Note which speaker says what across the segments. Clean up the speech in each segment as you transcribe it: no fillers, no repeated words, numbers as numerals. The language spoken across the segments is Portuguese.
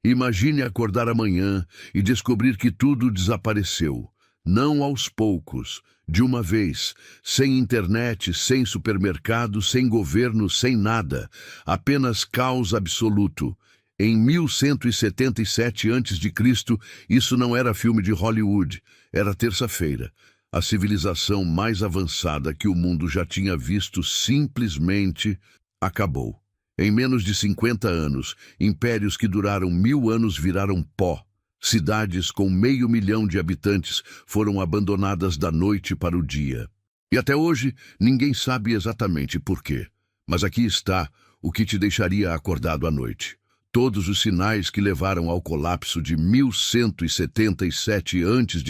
Speaker 1: Imagine acordar amanhã e descobrir que tudo desapareceu. Não aos poucos, de uma vez, sem internet, sem supermercado, sem governo, sem nada, apenas caos absoluto. Em 1177 a.C., isso não era filme de Hollywood, era terça-feira. A civilização mais avançada que o mundo já tinha visto simplesmente acabou. Em menos de 50 anos, impérios que duraram 1000 anos viraram pó. Cidades com 500 mil de habitantes foram abandonadas da noite para o dia. E até hoje, ninguém sabe exatamente por quê. Mas aqui está o que te deixaria acordado à noite. Todos os sinais que levaram ao colapso de 1177 a.C.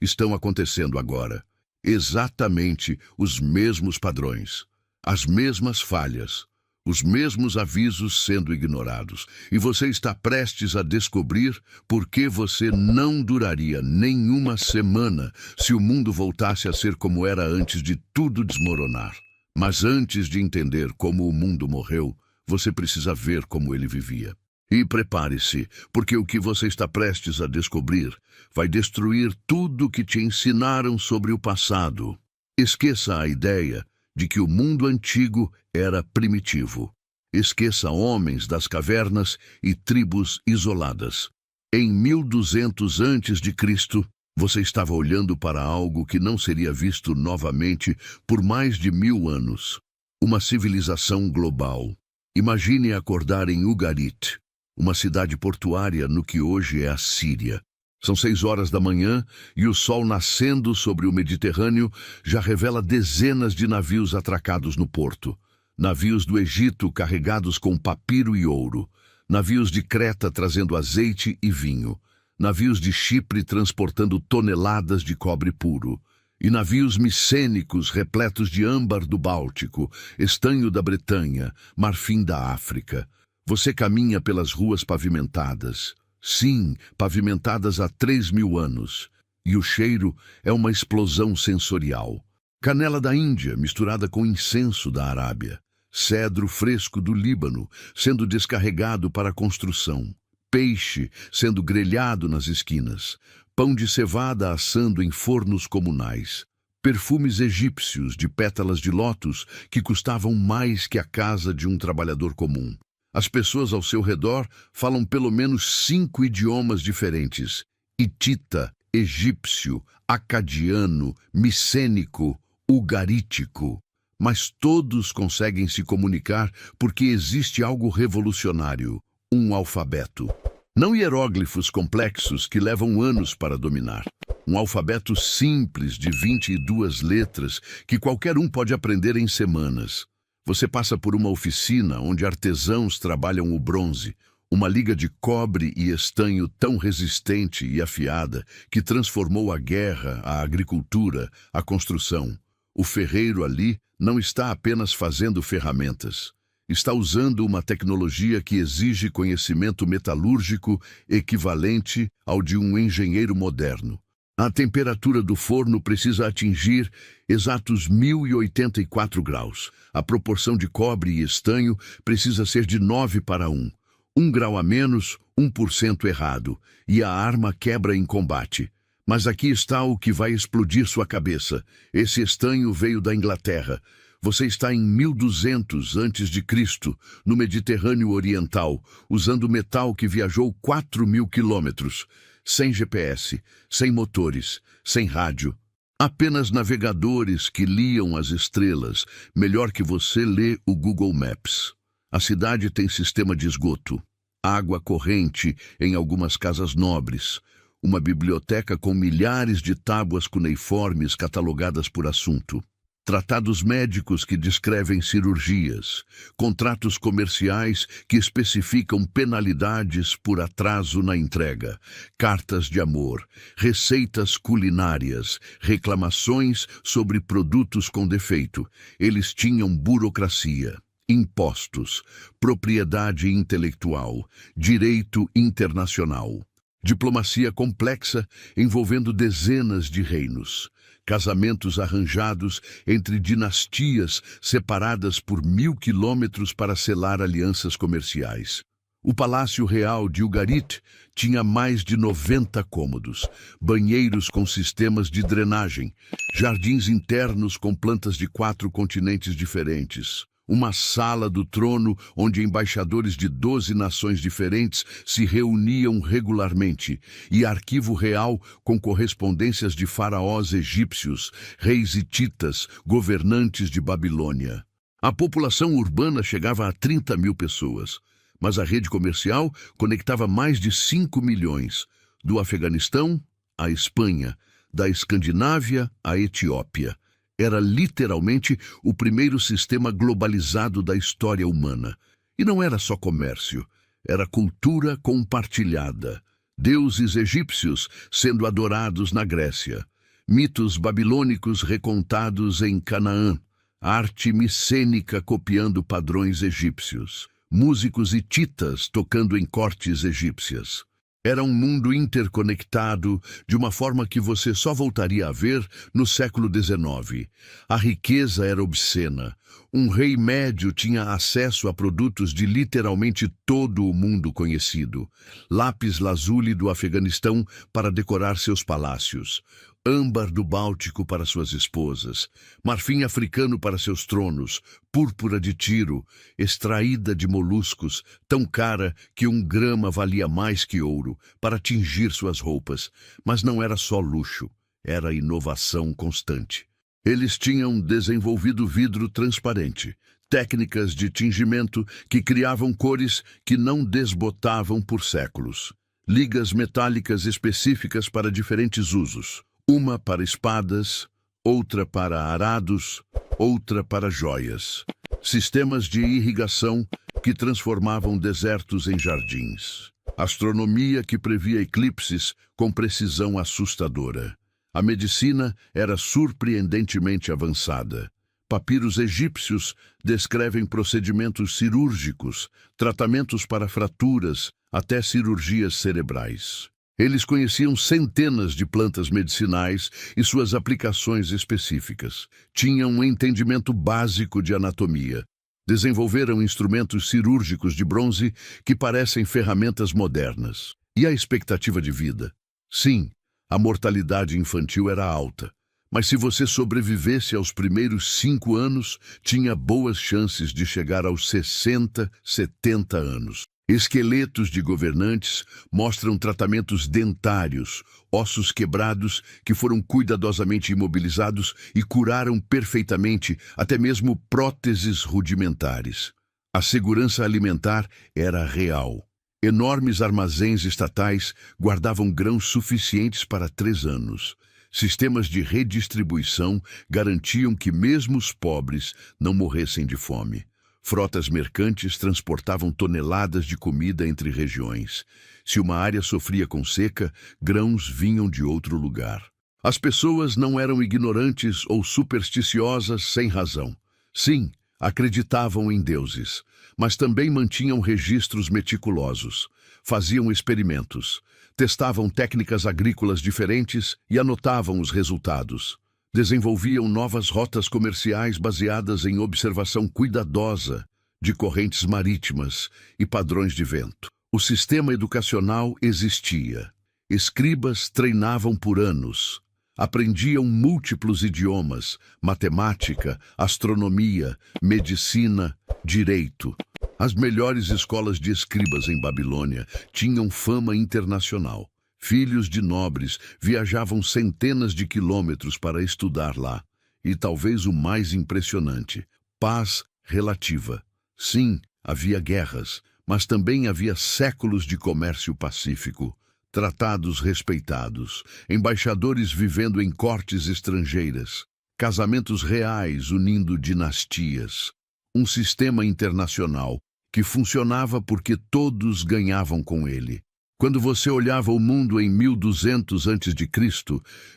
Speaker 1: estão acontecendo agora. Exatamente os mesmos padrões, as mesmas falhas, os mesmos avisos sendo ignorados. E você está prestes a descobrir por que você não duraria nenhuma semana se o mundo voltasse a ser como era antes de tudo desmoronar. Mas antes de entender como o mundo morreu, você precisa ver como ele vivia. E prepare-se, porque o que você está prestes a descobrir vai destruir tudo que te ensinaram sobre o passado. Esqueça a ideia de que o mundo antigo era primitivo. Esqueça homens das cavernas e tribos isoladas. Em 1200 a.C., você estava olhando para algo que não seria visto novamente por mais de 1000 anos. Uma civilização global. Imagine acordar em Ugarit, uma cidade portuária no que hoje é a Síria. São 6 horas da manhã e o sol nascendo sobre o Mediterrâneo já revela dezenas de navios atracados no porto. Navios do Egito carregados com papiro e ouro. Navios de Creta trazendo azeite e vinho. Navios de Chipre transportando toneladas de cobre puro. E navios micênicos repletos de âmbar do Báltico, estanho da Bretanha, marfim da África. Você caminha pelas ruas pavimentadas. Sim, pavimentadas há 3000 anos. E o cheiro é uma explosão sensorial. Canela da Índia misturada com incenso da Arábia. Cedro fresco do Líbano sendo descarregado para a construção. Peixe sendo grelhado nas esquinas. Pão de cevada assando em fornos comunais. Perfumes egípcios de pétalas de lótus que custavam mais que a casa de um trabalhador comum. As pessoas ao seu redor falam pelo menos 5 idiomas diferentes: hitita, egípcio, acadiano, micênico, ugarítico. Mas todos conseguem se comunicar porque existe algo revolucionário: um alfabeto. Não hieróglifos complexos que levam anos para dominar. Um alfabeto simples de 22 letras que qualquer um pode aprender em semanas. Você passa por uma oficina onde artesãos trabalham o bronze, uma liga de cobre e estanho tão resistente e afiada que transformou a guerra, a agricultura, a construção. O ferreiro ali não está apenas fazendo ferramentas. Está usando uma tecnologia que exige conhecimento metalúrgico equivalente ao de um engenheiro moderno. A temperatura do forno precisa atingir exatos 1084 graus. A proporção de cobre e estanho precisa ser de 9:1. 1 grau a menos, 1% errado, e a arma quebra em combate. Mas aqui está o que vai explodir sua cabeça. Esse estanho veio da Inglaterra. Você está em 1200 a.C., no Mediterrâneo Oriental, usando metal que viajou 4000 quilômetros, sem GPS, sem motores, sem rádio. Apenas navegadores que liam as estrelas, melhor que você lê o Google Maps. A cidade tem sistema de esgoto, água corrente em algumas casas nobres, uma biblioteca com milhares de tábuas cuneiformes catalogadas por assunto. Tratados médicos que descrevem cirurgias, contratos comerciais que especificam penalidades por atraso na entrega, cartas de amor, receitas culinárias, reclamações sobre produtos com defeito. Eles tinham burocracia, impostos, propriedade intelectual, direito internacional, diplomacia complexa envolvendo dezenas de reinos. Casamentos arranjados entre dinastias separadas por 1000 quilômetros para selar alianças comerciais. O Palácio Real de Ugarit tinha mais de 90 cômodos, banheiros com sistemas de drenagem, jardins internos com plantas de 4 continentes diferentes, uma sala do trono onde embaixadores de 12 nações diferentes se reuniam regularmente, e arquivo real com correspondências de faraós egípcios, reis hititas, governantes de Babilônia. A população urbana chegava a 30 mil pessoas, mas a rede comercial conectava mais de 5 milhões, do Afeganistão à Espanha, da Escandinávia à Etiópia. Era literalmente o primeiro sistema globalizado da história humana. E não era só comércio, era cultura compartilhada. Deuses egípcios sendo adorados na Grécia, mitos babilônicos recontados em Canaã, arte micênica copiando padrões egípcios, músicos hititas tocando em cortes egípcias. Era um mundo interconectado de uma forma que você só voltaria a ver no século XIX. A riqueza era obscena. Um rei médio tinha acesso a produtos de literalmente todo o mundo conhecido. Lápis lazuli do Afeganistão para decorar seus palácios. Âmbar do Báltico para suas esposas, marfim africano para seus tronos, púrpura de Tiro, extraída de moluscos, tão cara que 1 grama valia mais que ouro, para tingir suas roupas. Mas não era só luxo, era inovação constante. Eles tinham desenvolvido vidro transparente, técnicas de tingimento que criavam cores que não desbotavam por séculos. Ligas metálicas específicas para diferentes usos. Uma para espadas, outra para arados, outra para joias. Sistemas de irrigação que transformavam desertos em jardins. Astronomia que previa eclipses com precisão assustadora. A medicina era surpreendentemente avançada. Papiros egípcios descrevem procedimentos cirúrgicos, tratamentos para fraturas, até cirurgias cerebrais. Eles conheciam centenas de plantas medicinais e suas aplicações específicas. Tinham um entendimento básico de anatomia. Desenvolveram instrumentos cirúrgicos de bronze que parecem ferramentas modernas. E a expectativa de vida? Sim, a mortalidade infantil era alta. Mas se você sobrevivesse aos primeiros 5 anos, tinha boas chances de chegar aos 60, 70 anos. Esqueletos de governantes mostram tratamentos dentários, ossos quebrados que foram cuidadosamente imobilizados e curaram perfeitamente até mesmo próteses rudimentares. A segurança alimentar era real. Enormes armazéns estatais guardavam grãos suficientes para 3 anos. Sistemas de redistribuição garantiam que mesmo os pobres não morressem de fome. Frotas mercantes transportavam toneladas de comida entre regiões. Se uma área sofria com seca, grãos vinham de outro lugar. As pessoas não eram ignorantes ou supersticiosas sem razão. Sim, acreditavam em deuses, mas também mantinham registros meticulosos. Faziam experimentos, testavam técnicas agrícolas diferentes e anotavam os resultados. Desenvolviam novas rotas comerciais baseadas em observação cuidadosa de correntes marítimas e padrões de vento. O sistema educacional existia. Escribas treinavam por anos. Aprendiam múltiplos idiomas, matemática, astronomia, medicina, direito. As melhores escolas de escribas em Babilônia tinham fama internacional. Filhos de nobres viajavam centenas de quilômetros para estudar lá. E talvez o mais impressionante, paz relativa. Sim, havia guerras, mas também havia séculos de comércio pacífico, tratados respeitados, embaixadores vivendo em cortes estrangeiras, casamentos reais unindo dinastias. Um sistema internacional que funcionava porque todos ganhavam com ele. Quando você olhava o mundo em 1200 a.C.,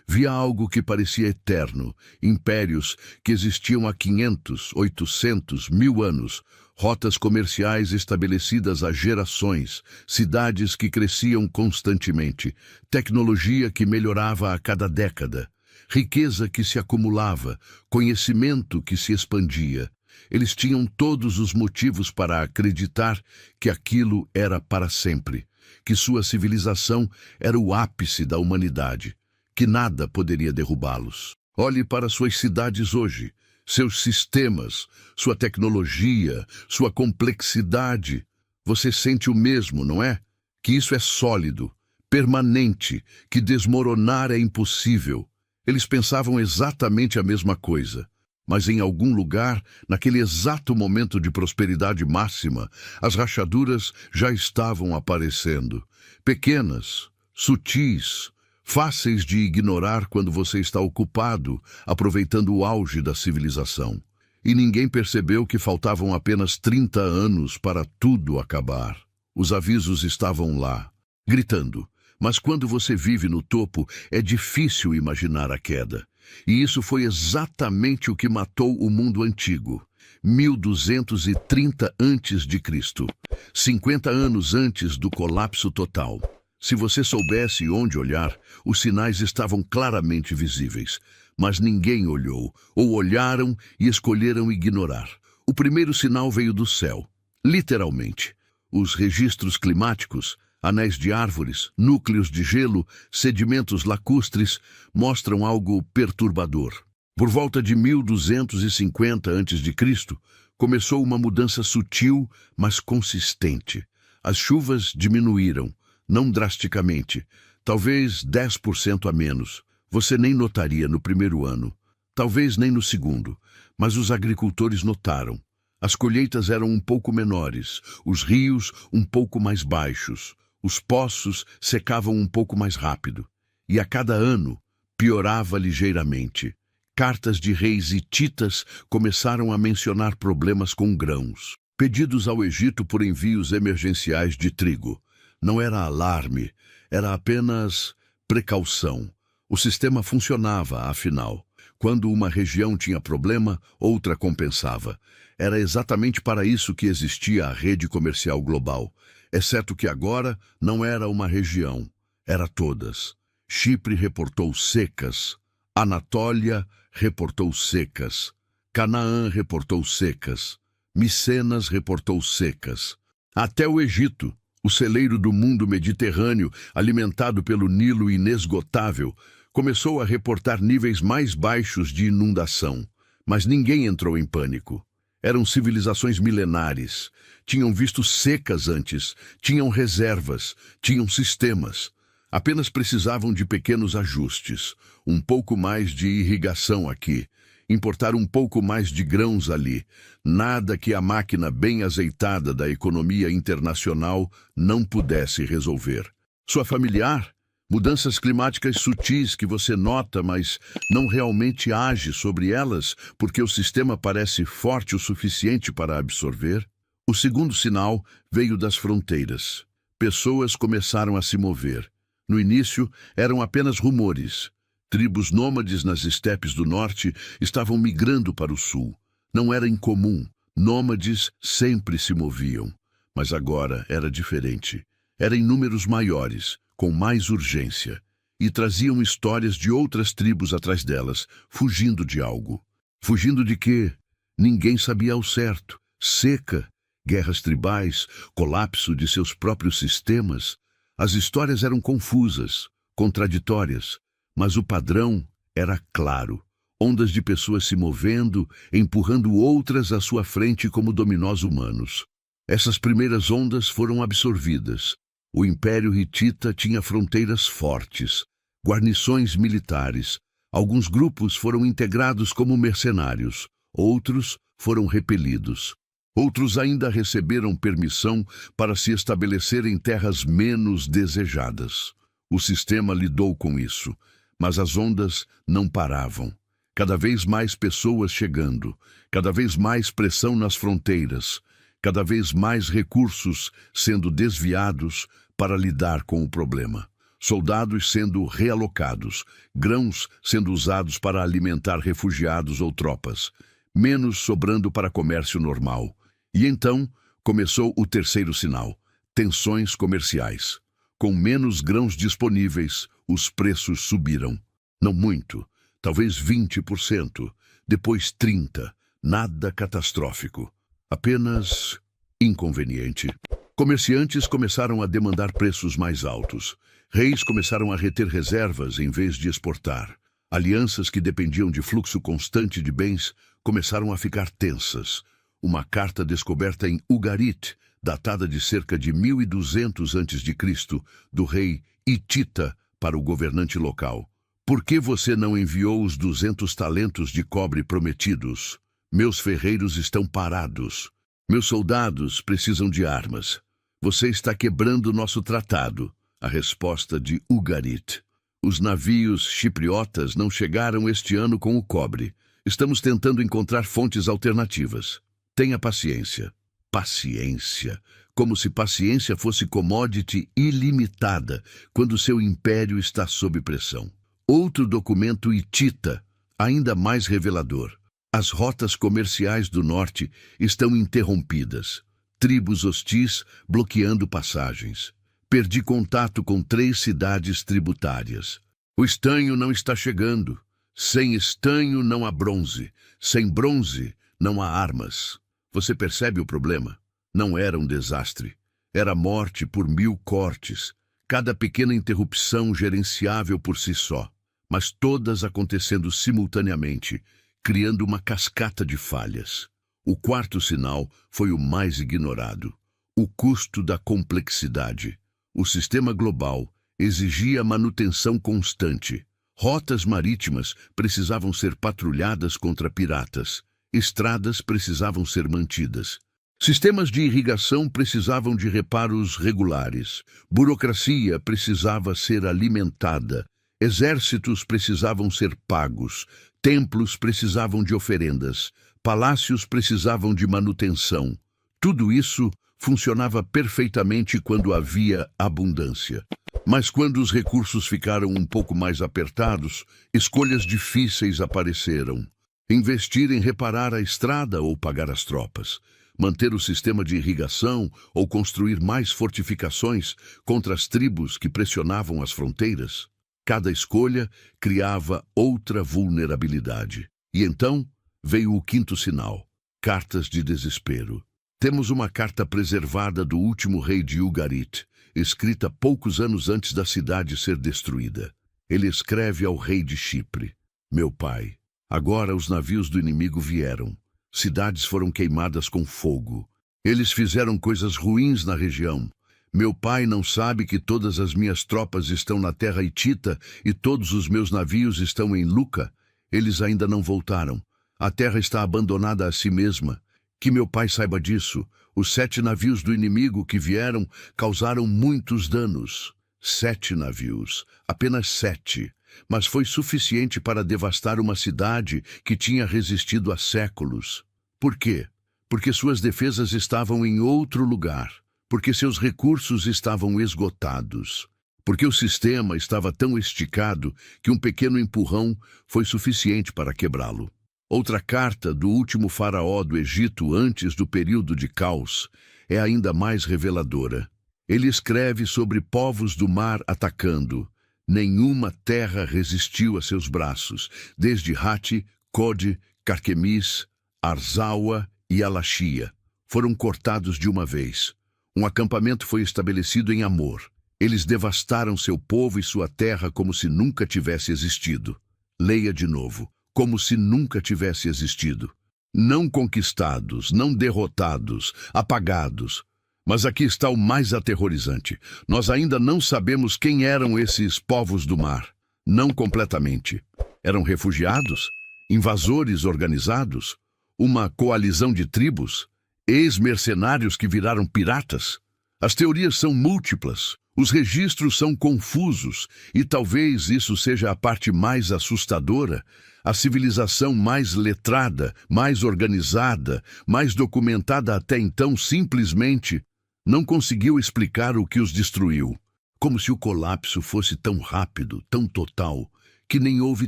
Speaker 1: via algo que parecia eterno, impérios que existiam há 500, 800, 1000 anos, rotas comerciais estabelecidas há gerações, cidades que cresciam constantemente, tecnologia que melhorava a cada década, riqueza que se acumulava, conhecimento que se expandia. Eles tinham todos os motivos para acreditar que aquilo era para sempre, que sua civilização era o ápice da humanidade, que nada poderia derrubá-los. Olhe para suas cidades hoje, seus sistemas, sua tecnologia, sua complexidade. Você sente o mesmo, não é? Que isso é sólido, permanente, que desmoronar é impossível. Eles pensavam exatamente a mesma coisa. Mas em algum lugar, naquele exato momento de prosperidade máxima, as rachaduras já estavam aparecendo. Pequenas, sutis, fáceis de ignorar quando você está ocupado, aproveitando o auge da civilização. E ninguém percebeu que faltavam apenas 30 anos para tudo acabar. Os avisos estavam lá, gritando. Mas quando você vive no topo, é difícil imaginar a queda. E isso foi exatamente o que matou o mundo antigo. 1230 a.C., 50 anos antes do colapso total. Se você soubesse onde olhar, os sinais estavam claramente visíveis. Mas ninguém olhou, ou olharam e escolheram ignorar. O primeiro sinal veio do céu, literalmente. Os registros climáticos, anéis de árvores, núcleos de gelo, sedimentos lacustres, mostram algo perturbador. Por volta de 1250 a.C., começou uma mudança sutil, mas consistente. As chuvas diminuíram, não drasticamente, talvez 10% a menos. Você nem notaria no primeiro ano, talvez nem no segundo, mas os agricultores notaram. As colheitas eram um pouco menores, os rios um pouco mais baixos. Os poços secavam um pouco mais rápido, e a cada ano piorava ligeiramente. Cartas de reis hititas começaram a mencionar problemas com grãos. Pedidos ao Egito por envios emergenciais de trigo. Não era alarme, era apenas precaução. O sistema funcionava, afinal. Quando uma região tinha problema, outra compensava. Era exatamente para isso que existia a rede comercial global. Exceto que agora não era uma região, era todas. Chipre reportou secas, Anatólia reportou secas, Canaã reportou secas, Micenas reportou secas. Até o Egito, o celeiro do mundo mediterrâneo, alimentado pelo Nilo inesgotável, começou a reportar níveis mais baixos de inundação. Mas ninguém entrou em pânico. Eram civilizações milenares. Tinham visto secas antes, tinham reservas, tinham sistemas. Apenas precisavam de pequenos ajustes, um pouco mais de irrigação aqui, importar um pouco mais de grãos ali. Nada que a máquina bem azeitada da economia internacional não pudesse resolver. Sua familiar? Mudanças climáticas sutis que você nota, mas não realmente age sobre elas porque o sistema parece forte o suficiente para absorver? O segundo sinal veio das fronteiras. Pessoas começaram a se mover. No início, eram apenas rumores. Tribos nômades nas estepes do norte estavam migrando para o sul. Não era incomum. Nômades sempre se moviam. Mas agora era diferente. Era em números maiores, com mais urgência. E traziam histórias de outras tribos atrás delas, fugindo de algo. Fugindo de quê? Ninguém sabia ao certo. Seca, guerras tribais, colapso de seus próprios sistemas. As histórias eram confusas, contraditórias, mas o padrão era claro. Ondas de pessoas se movendo, empurrando outras à sua frente como dominós humanos. Essas primeiras ondas foram absorvidas. O Império Hitita tinha fronteiras fortes, guarnições militares. Alguns grupos foram integrados como mercenários, outros foram repelidos. Outros ainda receberam permissão para se estabelecer em terras menos desejadas. O sistema lidou com isso, mas as ondas não paravam. Cada vez mais pessoas chegando, cada vez mais pressão nas fronteiras, cada vez mais recursos sendo desviados para lidar com o problema. Soldados sendo realocados, grãos sendo usados para alimentar refugiados ou tropas, menos sobrando para comércio normal. E então começou o terceiro sinal, tensões comerciais. Com menos grãos disponíveis, os preços subiram. Não muito, talvez 20%, depois 30%, Nada catastrófico, apenas inconveniente. Comerciantes começaram a demandar preços mais altos. Reis começaram a reter reservas em vez de exportar. Alianças que dependiam de fluxo constante de bens começaram a ficar tensas. Uma carta descoberta em Ugarit, datada de cerca de 1200 a.C., do rei Hitita para o governante local. Por que você não enviou os 200 talentos de cobre prometidos? Meus ferreiros estão parados. Meus soldados precisam de armas. Você está quebrando nosso tratado. A resposta de Ugarit. Os navios chipriotas não chegaram este ano com o cobre. Estamos tentando encontrar fontes alternativas. Tenha paciência. Paciência. Como se paciência fosse commodity ilimitada quando seu império está sob pressão. Outro documento hitita, ainda mais revelador. As rotas comerciais do norte estão interrompidas. Tribos hostis bloqueando passagens. Perdi contato com 3 cidades tributárias. O estanho não está chegando. Sem estanho não há bronze. Sem bronze não há armas. Você percebe o problema? Não era um desastre. Era morte por 1000 cortes. Cada pequena interrupção gerenciável por si só. Mas todas acontecendo simultaneamente, criando uma cascata de falhas. O quarto sinal foi o mais ignorado. O custo da complexidade. O sistema global exigia manutenção constante. Rotas marítimas precisavam ser patrulhadas contra piratas. Estradas precisavam ser mantidas. Sistemas de irrigação precisavam de reparos regulares. Burocracia precisava ser alimentada. Exércitos precisavam ser pagos, templos precisavam de oferendas, palácios precisavam de manutenção. Tudo isso funcionava perfeitamente quando havia abundância. Mas quando os recursos ficaram um pouco mais apertados, escolhas difíceis apareceram. Investir em reparar a estrada ou pagar as tropas. Manter o sistema de irrigação ou construir mais fortificações contra as tribos que pressionavam as fronteiras. Cada escolha criava outra vulnerabilidade. E então veio o quinto sinal, cartas de desespero. Temos uma carta preservada do último rei de Ugarit, escrita poucos anos antes da cidade ser destruída. Ele escreve ao rei de Chipre: Meu pai, agora os navios do inimigo vieram. Cidades foram queimadas com fogo. Eles fizeram coisas ruins na região. Meu pai não sabe que todas as minhas tropas estão na terra hitita e todos os meus navios estão em Luca? Eles ainda não voltaram. A terra está abandonada a si mesma. Que meu pai saiba disso. Os 7 navios do inimigo que vieram causaram muitos danos. 7 navios. Apenas 7. Mas foi suficiente para devastar uma cidade que tinha resistido há séculos. Por quê? Porque suas defesas estavam em outro lugar. Porque seus recursos estavam esgotados. Porque o sistema estava tão esticado que um pequeno empurrão foi suficiente para quebrá-lo. Outra carta do último faraó do Egito antes do período de caos é ainda mais reveladora. Ele escreve sobre povos do mar atacando. Nenhuma terra resistiu a seus braços, desde Hati, Code, Carquemis, Arzawa e Alachia. Foram cortados de uma vez. Um acampamento foi estabelecido em Amor. Eles devastaram seu povo e sua terra como se nunca tivesse existido. Leia de novo. Como se nunca tivesse existido. Não conquistados, não derrotados, apagados. Mas aqui está o mais aterrorizante. Nós ainda não sabemos quem eram esses povos do mar. Não completamente. Eram refugiados? Invasores organizados? Uma coalizão de tribos? Ex-mercenários que viraram piratas? As teorias são múltiplas, os registros são confusos, e talvez isso seja a parte mais assustadora. A civilização mais letrada, mais organizada, mais documentada até então simplesmente não conseguiu explicar o que os destruiu. Como se o colapso fosse tão rápido, tão total, que nem houve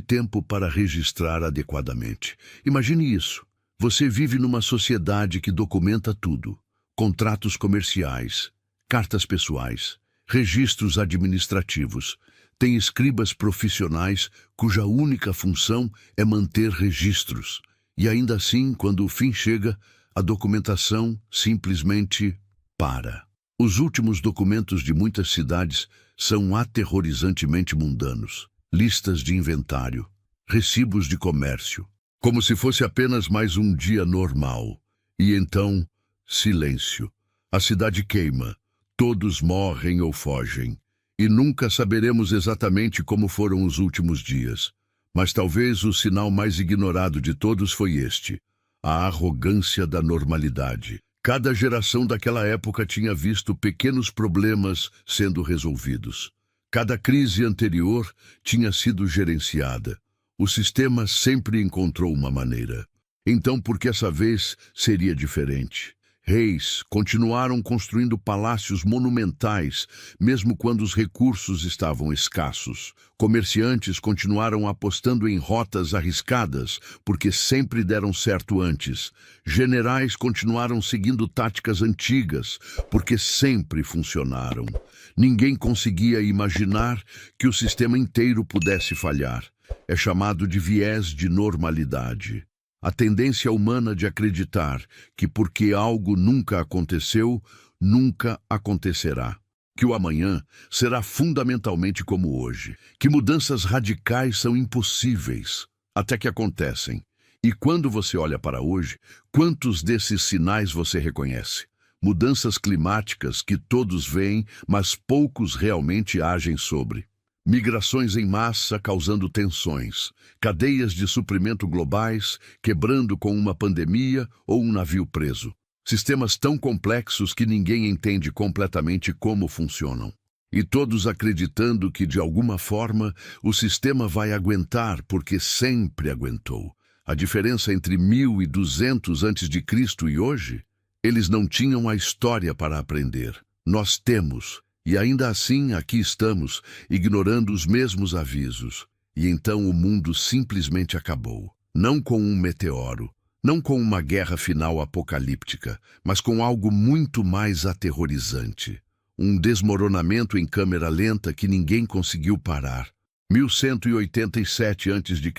Speaker 1: tempo para registrar adequadamente. Imagine isso. Você vive numa sociedade que documenta tudo. Contratos comerciais, cartas pessoais, registros administrativos. Tem escribas profissionais cuja única função é manter registros. E ainda assim, quando o fim chega, a documentação simplesmente para. Os últimos documentos de muitas cidades são aterrorizantemente mundanos. Listas de inventário, recibos de comércio, como se fosse apenas mais um dia normal. E então, silêncio. A cidade queima, todos morrem ou fogem. E nunca saberemos exatamente como foram os últimos dias. Mas talvez o sinal mais ignorado de todos foi este: a arrogância da normalidade. Cada geração daquela época tinha visto pequenos problemas sendo resolvidos. Cada crise anterior tinha sido gerenciada. O sistema sempre encontrou uma maneira. Então, por que essa vez seria diferente? Reis continuaram construindo palácios monumentais, mesmo quando os recursos estavam escassos. Comerciantes continuaram apostando em rotas arriscadas, porque sempre deram certo antes. Generais continuaram seguindo táticas antigas, porque sempre funcionaram. Ninguém conseguia imaginar que o sistema inteiro pudesse falhar. É chamado de viés de normalidade. A tendência humana de acreditar que porque algo nunca aconteceu, nunca acontecerá. Que o amanhã será fundamentalmente como hoje. Que mudanças radicais são impossíveis, até que acontecem. E quando você olha para hoje, quantos desses sinais você reconhece? Mudanças climáticas que todos veem, mas poucos realmente agem sobre. Migrações em massa causando tensões, cadeias de suprimento globais quebrando com uma pandemia ou um navio preso. Sistemas tão complexos que ninguém entende completamente como funcionam. E todos acreditando que, de alguma forma, o sistema vai aguentar porque sempre aguentou. A diferença entre 1200 a.C. e hoje? Eles não tinham a história para aprender. Nós temos. E ainda assim, aqui estamos, ignorando os mesmos avisos. E então o mundo simplesmente acabou. Não com um meteoro, não com uma guerra final apocalíptica, mas com algo muito mais aterrorizante. Um desmoronamento em câmera lenta que ninguém conseguiu parar. 1187 a.C.,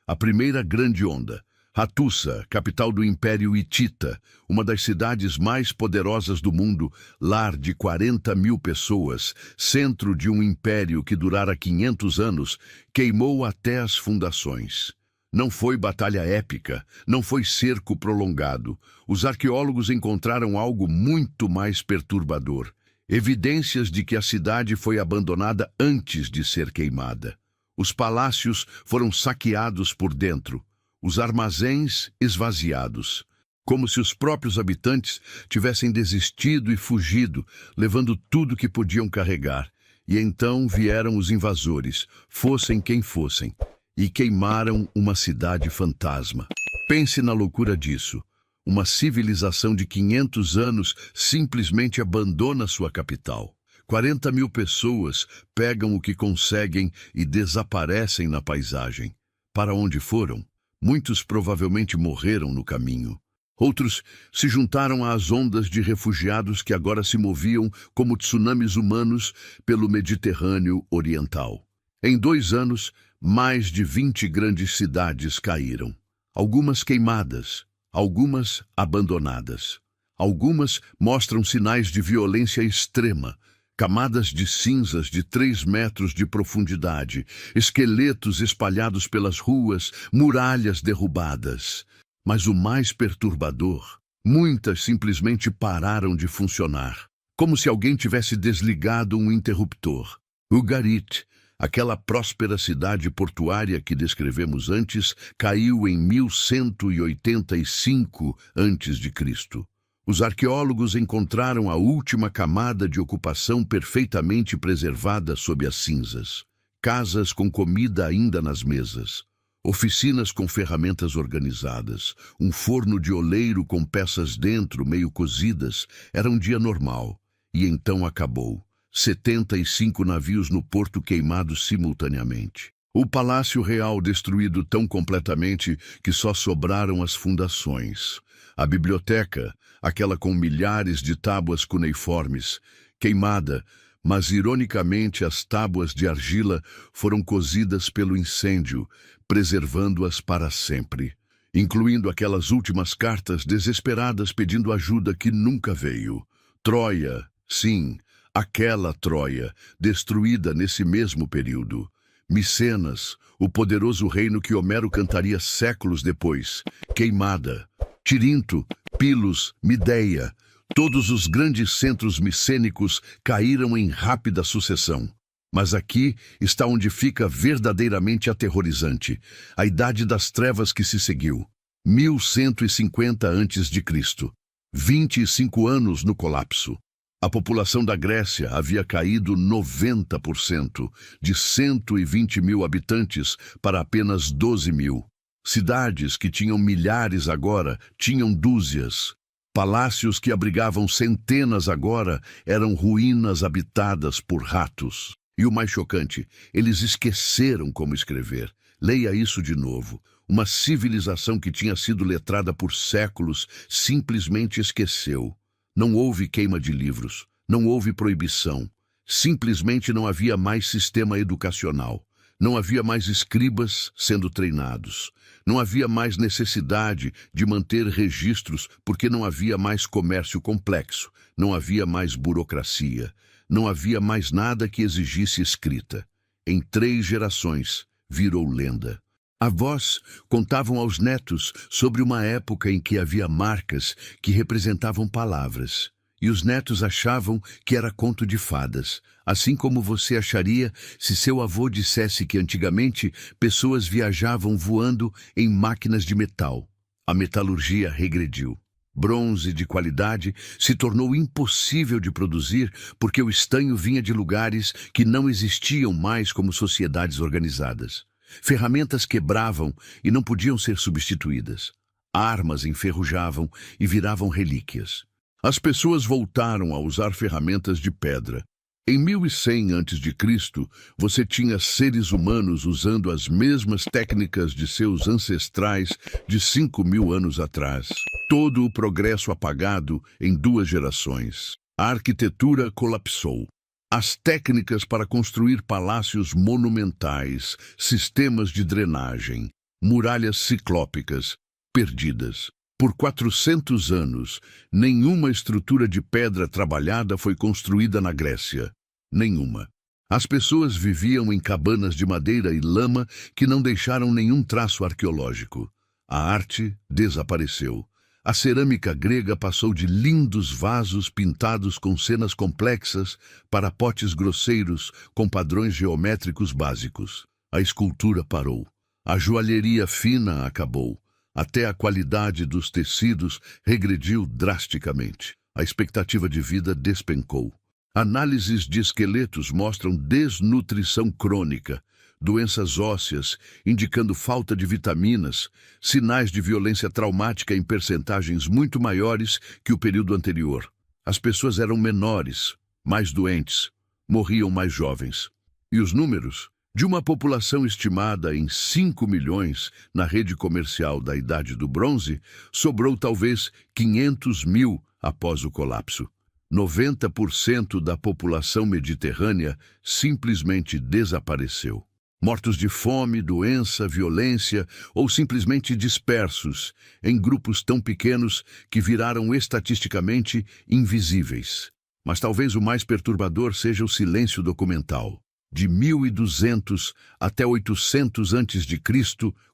Speaker 1: a primeira grande onda. Hattusa, capital do Império Hitita, uma das cidades mais poderosas do mundo, lar de 40.000 pessoas, centro de um império que durara 500 anos, queimou até as fundações. Não foi batalha épica, não foi cerco prolongado. Os arqueólogos encontraram algo muito mais perturbador. Evidências de que a cidade foi abandonada antes de ser queimada. Os palácios foram saqueados por dentro. Os armazéns esvaziados, como se os próprios habitantes tivessem desistido e fugido, levando tudo que podiam carregar. E então vieram os invasores, fossem quem fossem, e queimaram uma cidade fantasma. Pense na loucura disso. Uma civilização de 500 anos simplesmente abandona sua capital. 40.000 pessoas pegam o que conseguem e desaparecem na paisagem. Para onde foram? Muitos provavelmente morreram no caminho. Outros se juntaram às ondas de refugiados que agora se moviam como tsunamis humanos pelo Mediterrâneo Oriental. Em 2 anos, mais de 20 grandes cidades caíram. Algumas queimadas, algumas abandonadas. Algumas mostram sinais de violência extrema. Camadas de cinzas de 3 metros de profundidade, esqueletos espalhados pelas ruas, muralhas derrubadas. Mas o mais perturbador, muitas simplesmente pararam de funcionar, como se alguém tivesse desligado um interruptor. Ugarit, aquela próspera cidade portuária que descrevemos antes, caiu em 1185 a.C. Os arqueólogos encontraram a última camada de ocupação perfeitamente preservada sob as cinzas. Casas com comida ainda nas mesas. Oficinas com ferramentas organizadas. Um forno de oleiro com peças dentro, meio cozidas. Era um dia normal. E então acabou. 75 navios no porto queimados simultaneamente. O Palácio Real destruído tão completamente que só sobraram as fundações. A biblioteca, aquela com milhares de tábuas cuneiformes, queimada, mas ironicamente as tábuas de argila foram cozidas pelo incêndio, preservando-as para sempre. incluindo aquelas últimas cartas desesperadas pedindo ajuda que nunca veio. Troia, sim, aquela Troia, destruída nesse mesmo período. Micenas, o poderoso reino que Homero cantaria séculos depois, queimada. Tirinto, Pilos, Mideia, todos os grandes centros micênicos caíram em rápida sucessão. Mas aqui está onde fica verdadeiramente aterrorizante, a Idade das Trevas que se seguiu. 1150 a.C., 25 anos no colapso. A população da Grécia havia caído 90%, de 120 mil habitantes para apenas 12 mil. Cidades que tinham milhares agora tinham dúzias. Palácios que abrigavam centenas agora eram ruínas habitadas por ratos. E o mais chocante, eles esqueceram como escrever. Leia isso de novo. Uma civilização que tinha sido letrada por séculos simplesmente esqueceu. Não houve queima de livros, não houve proibição. Simplesmente não havia mais sistema educacional. Não havia mais escribas sendo treinados. Não havia mais necessidade de manter registros porque não havia mais comércio complexo. Não havia mais burocracia. Não havia mais nada que exigisse escrita. Em 3 gerações, virou lenda. Avós contavam aos netos sobre uma época em que havia marcas que representavam palavras. E os netos achavam que era conto de fadas, assim como você acharia se seu avô dissesse que antigamente pessoas viajavam voando em máquinas de metal. A metalurgia regrediu. Bronze de qualidade se tornou impossível de produzir porque o estanho vinha de lugares que não existiam mais como sociedades organizadas. Ferramentas quebravam e não podiam ser substituídas. Armas enferrujavam e viravam relíquias. As pessoas voltaram a usar ferramentas de pedra. Em 1100 a.C., você tinha seres humanos usando as mesmas técnicas de seus ancestrais de 5.000 anos atrás. Todo o progresso apagado em 2 gerações. A arquitetura colapsou. As técnicas para construir palácios monumentais, sistemas de drenagem, muralhas ciclópicas, perdidas. Por 400 anos, nenhuma estrutura de pedra trabalhada foi construída na Grécia. Nenhuma. As pessoas viviam em cabanas de madeira e lama que não deixaram nenhum traço arqueológico. A arte desapareceu. A cerâmica grega passou de lindos vasos pintados com cenas complexas para potes grosseiros com padrões geométricos básicos. A escultura parou. A joalheria fina acabou. Até a qualidade dos tecidos regrediu drasticamente. A expectativa de vida despencou. Análises de esqueletos mostram desnutrição crônica, doenças ósseas, indicando falta de vitaminas, sinais de violência traumática em percentagens muito maiores que o período anterior. As pessoas eram menores, mais doentes, morriam mais jovens. E os números? De uma população estimada em 5 milhões na rede comercial da Idade do Bronze, sobrou talvez 500 mil após o colapso. 90% da população mediterrânea simplesmente desapareceu. Mortos de fome, doença, violência ou simplesmente dispersos em grupos tão pequenos que viraram estatisticamente invisíveis. Mas talvez o mais perturbador seja o silêncio documental. De 1200 até 800 a.C.,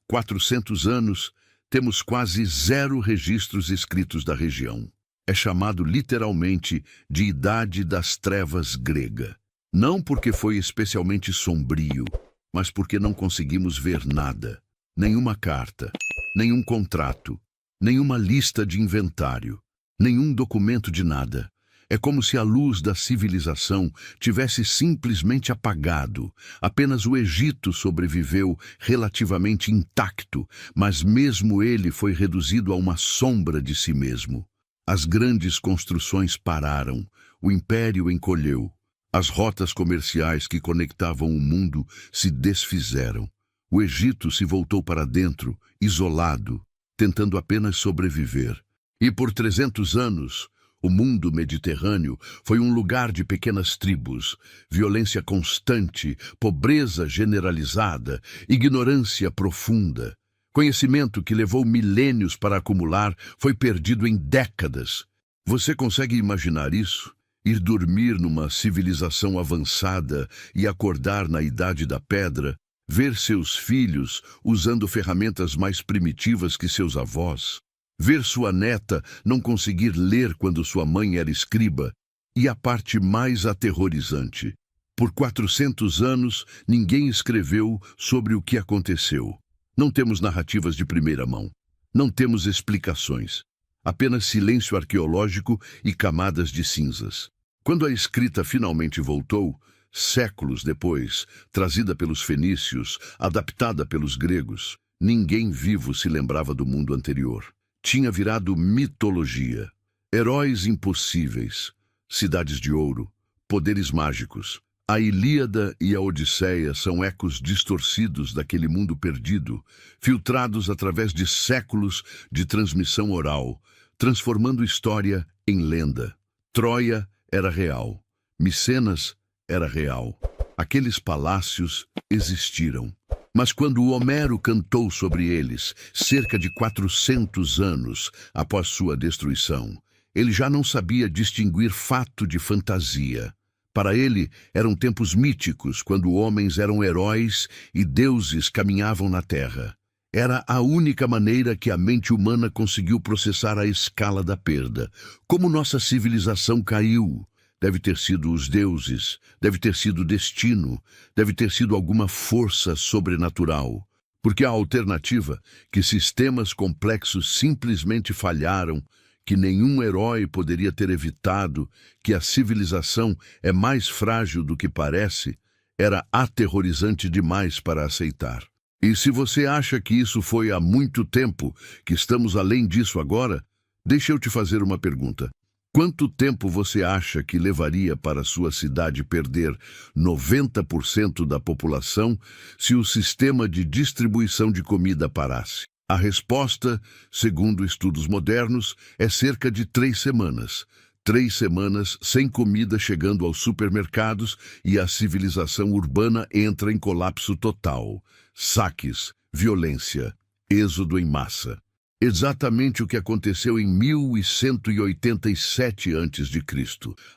Speaker 1: 400 anos, temos quase 0 registros escritos da região. É chamado literalmente de Idade das Trevas grega. Não porque foi especialmente sombrio, mas porque não conseguimos ver nada. Nenhuma carta, nenhum contrato, nenhuma lista de inventário, nenhum documento de nada. É como se a luz da civilização tivesse simplesmente apagado. Apenas o Egito sobreviveu relativamente intacto, mas mesmo ele foi reduzido a uma sombra de si mesmo. As grandes construções pararam, o império encolheu. As rotas comerciais que conectavam o mundo se desfizeram. O Egito se voltou para dentro, isolado, tentando apenas sobreviver. E por 300 anos... o mundo mediterrâneo foi um lugar de pequenas tribos, violência constante, pobreza generalizada, ignorância profunda. Conhecimento que levou milênios para acumular foi perdido em décadas. Você consegue imaginar isso? Ir dormir numa civilização avançada e acordar na Idade da Pedra, ver seus filhos usando ferramentas mais primitivas que seus avós, ver sua neta não conseguir ler quando sua mãe era escriba, e a parte mais aterrorizante: por 400 anos ninguém escreveu sobre o que aconteceu. Não temos narrativas de primeira mão. Não temos explicações. Apenas silêncio arqueológico e camadas de cinzas. Quando a escrita finalmente voltou, séculos depois, trazida pelos fenícios, adaptada pelos gregos, ninguém vivo se lembrava do mundo anterior. Tinha virado mitologia. Heróis impossíveis, cidades de ouro, poderes mágicos. A Ilíada e a Odisseia são ecos distorcidos daquele mundo perdido, filtrados através de séculos de transmissão oral, transformando história em lenda. Troia era real. Micenas era real. Aqueles palácios existiram. Mas quando Homero cantou sobre eles, cerca de 400 anos após sua destruição, ele já não sabia distinguir fato de fantasia. Para ele, eram tempos míticos, quando homens eram heróis e deuses caminhavam na terra. Era a única maneira que a mente humana conseguiu processar a escala da perda. Como nossa civilização caiu? Deve ter sido os deuses, deve ter sido o destino, deve ter sido alguma força sobrenatural. Porque a alternativa, que sistemas complexos simplesmente falharam, que nenhum herói poderia ter evitado, que a civilização é mais frágil do que parece, era aterrorizante demais para aceitar. E se você acha que isso foi há muito tempo, que estamos além disso agora, deixa eu te fazer uma pergunta. Quanto tempo você acha que levaria para sua cidade perder 90% da população se o sistema de distribuição de comida parasse? A resposta, segundo estudos modernos, é cerca de 3 semanas. 3 semanas sem comida chegando aos supermercados e a civilização urbana entra em colapso total. Saques, violência, êxodo em massa. Exatamente o que aconteceu em 1187 a.C.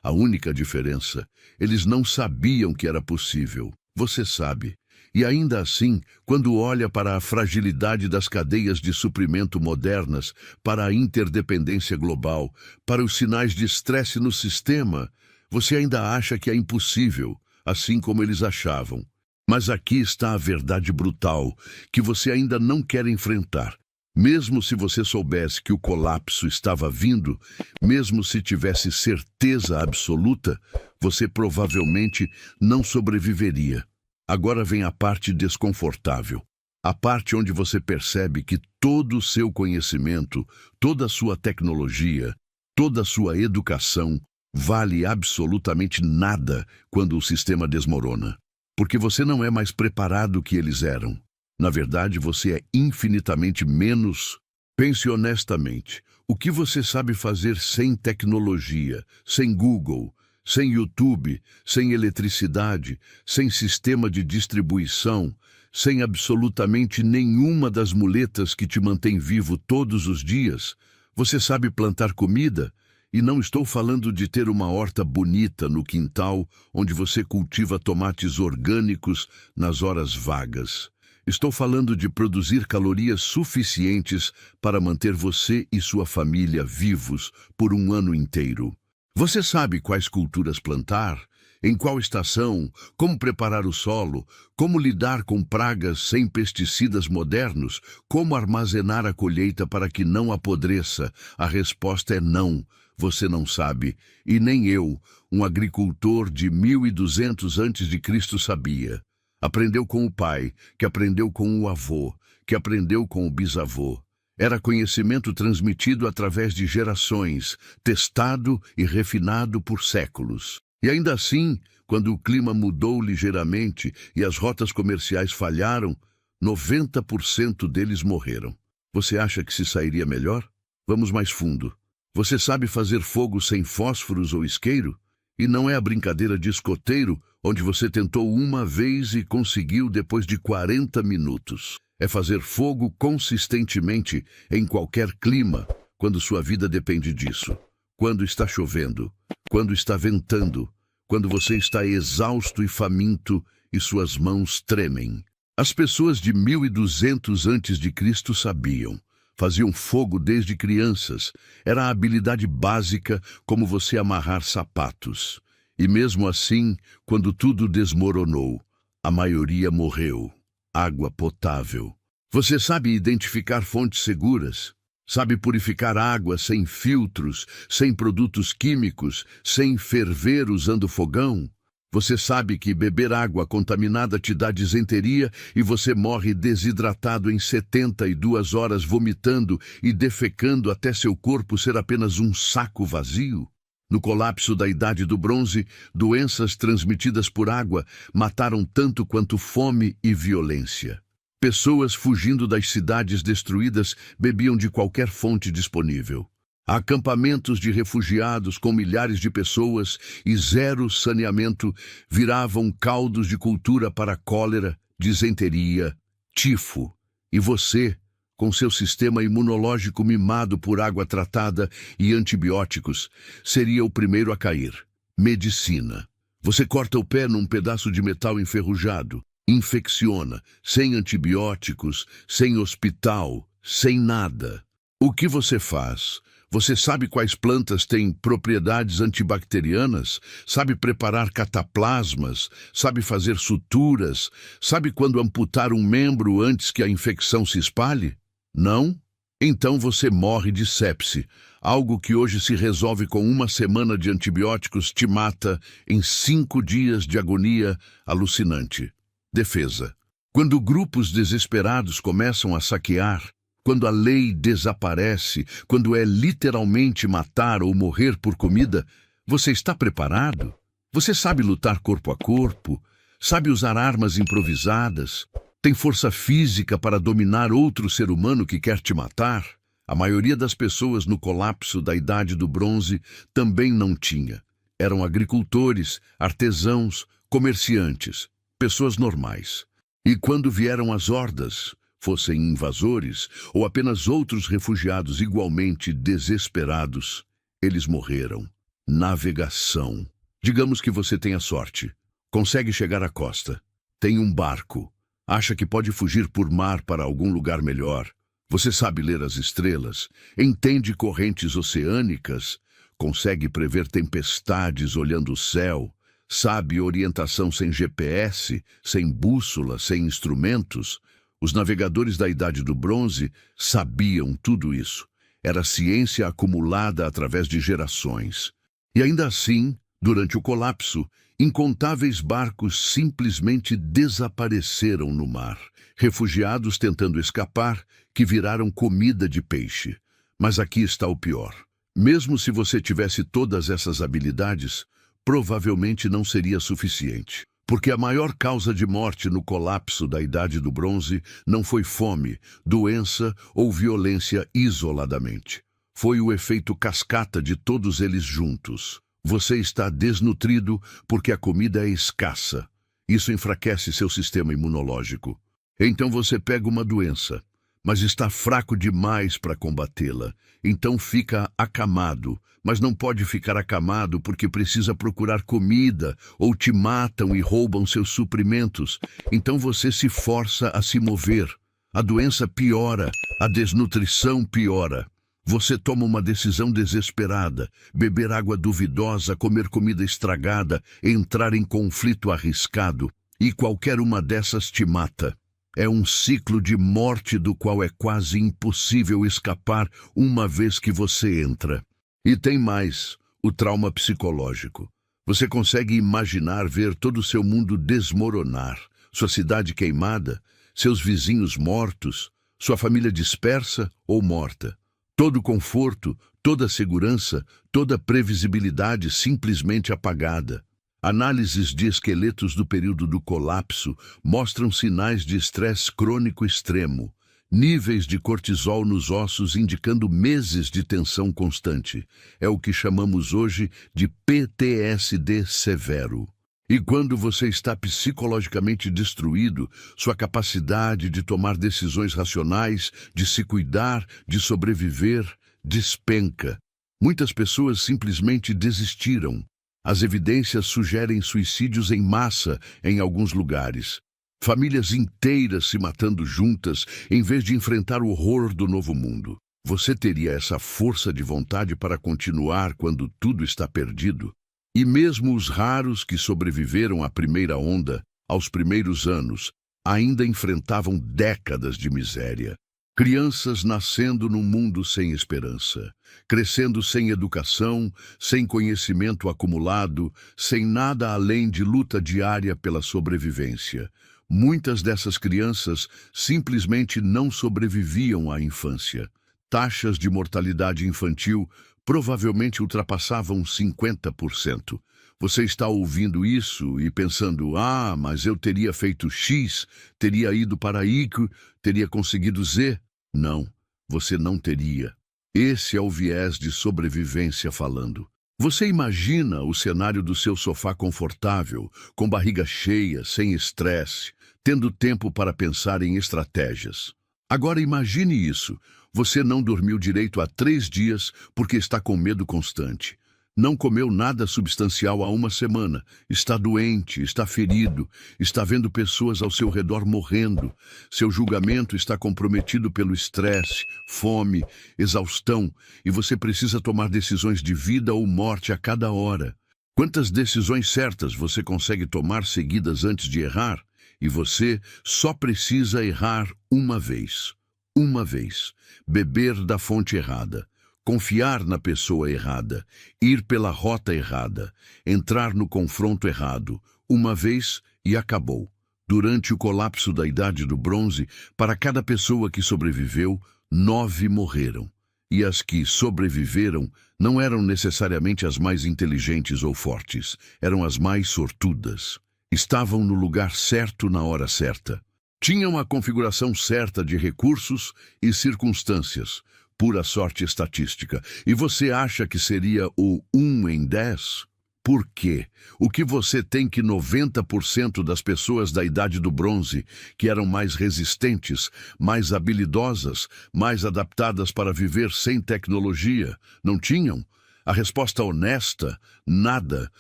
Speaker 1: A única diferença, eles não sabiam que era possível. Você sabe. E ainda assim, quando olha para a fragilidade das cadeias de suprimento modernas, para a interdependência global, para os sinais de estresse no sistema, você ainda acha que é impossível, assim como eles achavam. Mas aqui está a verdade brutal, que você ainda não quer enfrentar. Mesmo se você soubesse que o colapso estava vindo, mesmo se tivesse certeza absoluta, você provavelmente não sobreviveria. Agora vem a parte desconfortável, a parte onde você percebe que todo o seu conhecimento, toda a sua tecnologia, toda a sua educação vale absolutamente nada quando o sistema desmorona. Porque você não é mais preparado que eles eram. Na verdade, você é infinitamente menos. Pense honestamente, o que você sabe fazer sem tecnologia, sem Google, sem YouTube, sem eletricidade, sem sistema de distribuição, sem absolutamente nenhuma das muletas que te mantém vivo todos os dias? Você sabe plantar comida? E não estou falando de ter uma horta bonita no quintal, onde você cultiva tomates orgânicos nas horas vagas. Estou falando de produzir calorias suficientes para manter você e sua família vivos por um ano inteiro. Você sabe quais culturas plantar, em qual estação, como preparar o solo, como lidar com pragas sem pesticidas modernos, como armazenar a colheita para que não apodreça? A resposta é não, você não sabe, e nem eu, um agricultor de 1200 a.C. sabia. Aprendeu com o pai, que aprendeu com o avô, que aprendeu com o bisavô. Era conhecimento transmitido através de gerações, testado e refinado por séculos. E ainda assim, quando o clima mudou ligeiramente e as rotas comerciais falharam, 90% deles morreram. Você acha que se sairia melhor? Vamos mais fundo. Você sabe fazer fogo sem fósforos ou isqueiro? E não é a brincadeira de escoteiro, onde você tentou uma vez e conseguiu depois de 40 minutos. É fazer fogo consistentemente em qualquer clima, quando sua vida depende disso. Quando está chovendo, quando está ventando, quando você está exausto e faminto e suas mãos tremem. As pessoas de 1200 a.C. sabiam. Faziam fogo desde crianças. Era a habilidade básica, como você amarrar sapatos. E mesmo assim, quando tudo desmoronou, a maioria morreu. Água potável. Você sabe identificar fontes seguras? Sabe purificar água sem filtros, sem produtos químicos, sem ferver usando fogão? Você sabe que beber água contaminada te dá disenteria e você morre desidratado em 72 horas, vomitando e defecando até seu corpo ser apenas um saco vazio? No colapso da Idade do Bronze, doenças transmitidas por água mataram tanto quanto fome e violência. Pessoas fugindo das cidades destruídas bebiam de qualquer fonte disponível. Acampamentos de refugiados com milhares de pessoas e zero saneamento viravam caldos de cultura para cólera, disenteria, tifo. E você, com seu sistema imunológico mimado por água tratada e antibióticos, seria o primeiro a cair. Medicina. Você corta o pé num pedaço de metal enferrujado, infecciona, sem antibióticos, sem hospital, sem nada. O que você faz? Você sabe quais plantas têm propriedades antibacterianas? Sabe preparar cataplasmas? Sabe fazer suturas? Sabe quando amputar um membro antes que a infecção se espalhe? Não? Então você morre de sepse. Algo que hoje se resolve com 1 semana de antibióticos te mata em 5 dias de agonia alucinante. Defesa. Quando grupos desesperados começam a saquear, quando a lei desaparece, quando é literalmente matar ou morrer por comida, você está preparado? Você sabe lutar corpo a corpo? Sabe usar armas improvisadas? Tem força física para dominar outro ser humano que quer te matar? A maioria das pessoas no colapso da Idade do Bronze também não tinha. Eram agricultores, artesãos, comerciantes, pessoas normais. E quando vieram as hordas, fossem invasores ou apenas outros refugiados igualmente desesperados, eles morreram. Navegação. Digamos que você tenha sorte. Consegue chegar à costa. Tem um barco. Acha que pode fugir por mar para algum lugar melhor. Você sabe ler as estrelas, entende correntes oceânicas, consegue prever tempestades olhando o céu, sabe orientação sem GPS, sem bússola, sem instrumentos. Os navegadores da Idade do Bronze sabiam tudo isso. Era ciência acumulada através de gerações. E ainda assim, durante o colapso, incontáveis barcos simplesmente desapareceram no mar. Refugiados tentando escapar, que viraram comida de peixe. Mas aqui está o pior. Mesmo se você tivesse todas essas habilidades, provavelmente não seria suficiente. Porque a maior causa de morte no colapso da Idade do Bronze não foi fome, doença ou violência isoladamente. Foi o efeito cascata de todos eles juntos. Você está desnutrido porque a comida é escassa. Isso enfraquece seu sistema imunológico. Então você pega uma doença, mas está fraco demais para combatê-la. Então fica acamado, mas não pode ficar acamado porque precisa procurar comida, ou te matam e roubam seus suprimentos. Então você se força a se mover. A doença piora, a desnutrição piora. Você toma uma decisão desesperada, beber água duvidosa, comer comida estragada, entrar em conflito arriscado, e qualquer uma dessas te mata. É um ciclo de morte do qual é quase impossível escapar uma vez que você entra. E tem mais, o trauma psicológico. Você consegue imaginar ver todo o seu mundo desmoronar, sua cidade queimada, seus vizinhos mortos, sua família dispersa ou morta. Todo conforto, toda segurança, toda previsibilidade simplesmente apagada. Análises de esqueletos do período do colapso mostram sinais de estresse crônico extremo, níveis de cortisol nos ossos indicando meses de tensão constante. É o que chamamos hoje de PTSD severo. E quando você está psicologicamente destruído, sua capacidade de tomar decisões racionais, de se cuidar, de sobreviver, despenca. Muitas pessoas simplesmente desistiram. As evidências sugerem suicídios em massa em alguns lugares. Famílias inteiras se matando juntas em vez de enfrentar o horror do novo mundo. Você teria essa força de vontade para continuar quando tudo está perdido? E mesmo os raros que sobreviveram à primeira onda, aos primeiros anos, ainda enfrentavam décadas de miséria. Crianças nascendo num mundo sem esperança, crescendo sem educação, sem conhecimento acumulado, sem nada além de luta diária pela sobrevivência. Muitas dessas crianças simplesmente não sobreviviam à infância. Taxas de mortalidade infantil provavelmente ultrapassavam 50%. Você está ouvindo isso e pensando, mas eu teria feito X, teria ido para Y, teria conseguido Z. Não, você não teria. Esse é o viés de sobrevivência falando. Você imagina o cenário do seu sofá confortável, com barriga cheia, sem estresse, tendo tempo para pensar em estratégias. Agora imagine isso. Você não dormiu direito há 3 dias porque está com medo constante. Não comeu nada substancial há 1 semana. Está doente, está ferido, está vendo pessoas ao seu redor morrendo. Seu julgamento está comprometido pelo estresse, fome, exaustão, e você precisa tomar decisões de vida ou morte a cada hora. Quantas decisões certas você consegue tomar seguidas antes de errar? E você só precisa errar uma vez. Uma vez. Beber da fonte errada. Confiar na pessoa errada. Ir pela rota errada. Entrar no confronto errado. Uma vez e acabou. Durante o colapso da Idade do Bronze, para cada pessoa que sobreviveu, 9 morreram. E as que sobreviveram não eram necessariamente as mais inteligentes ou fortes, eram as mais sortudas. Estavam no lugar certo na hora certa. Tinham a configuração certa de recursos e circunstâncias, pura sorte estatística. E você acha que seria o 1 em 10? Por quê? O que você tem que 90% das pessoas da Idade do Bronze, que eram mais resistentes, mais habilidosas, mais adaptadas para viver sem tecnologia, não tinham? A resposta honesta, nada.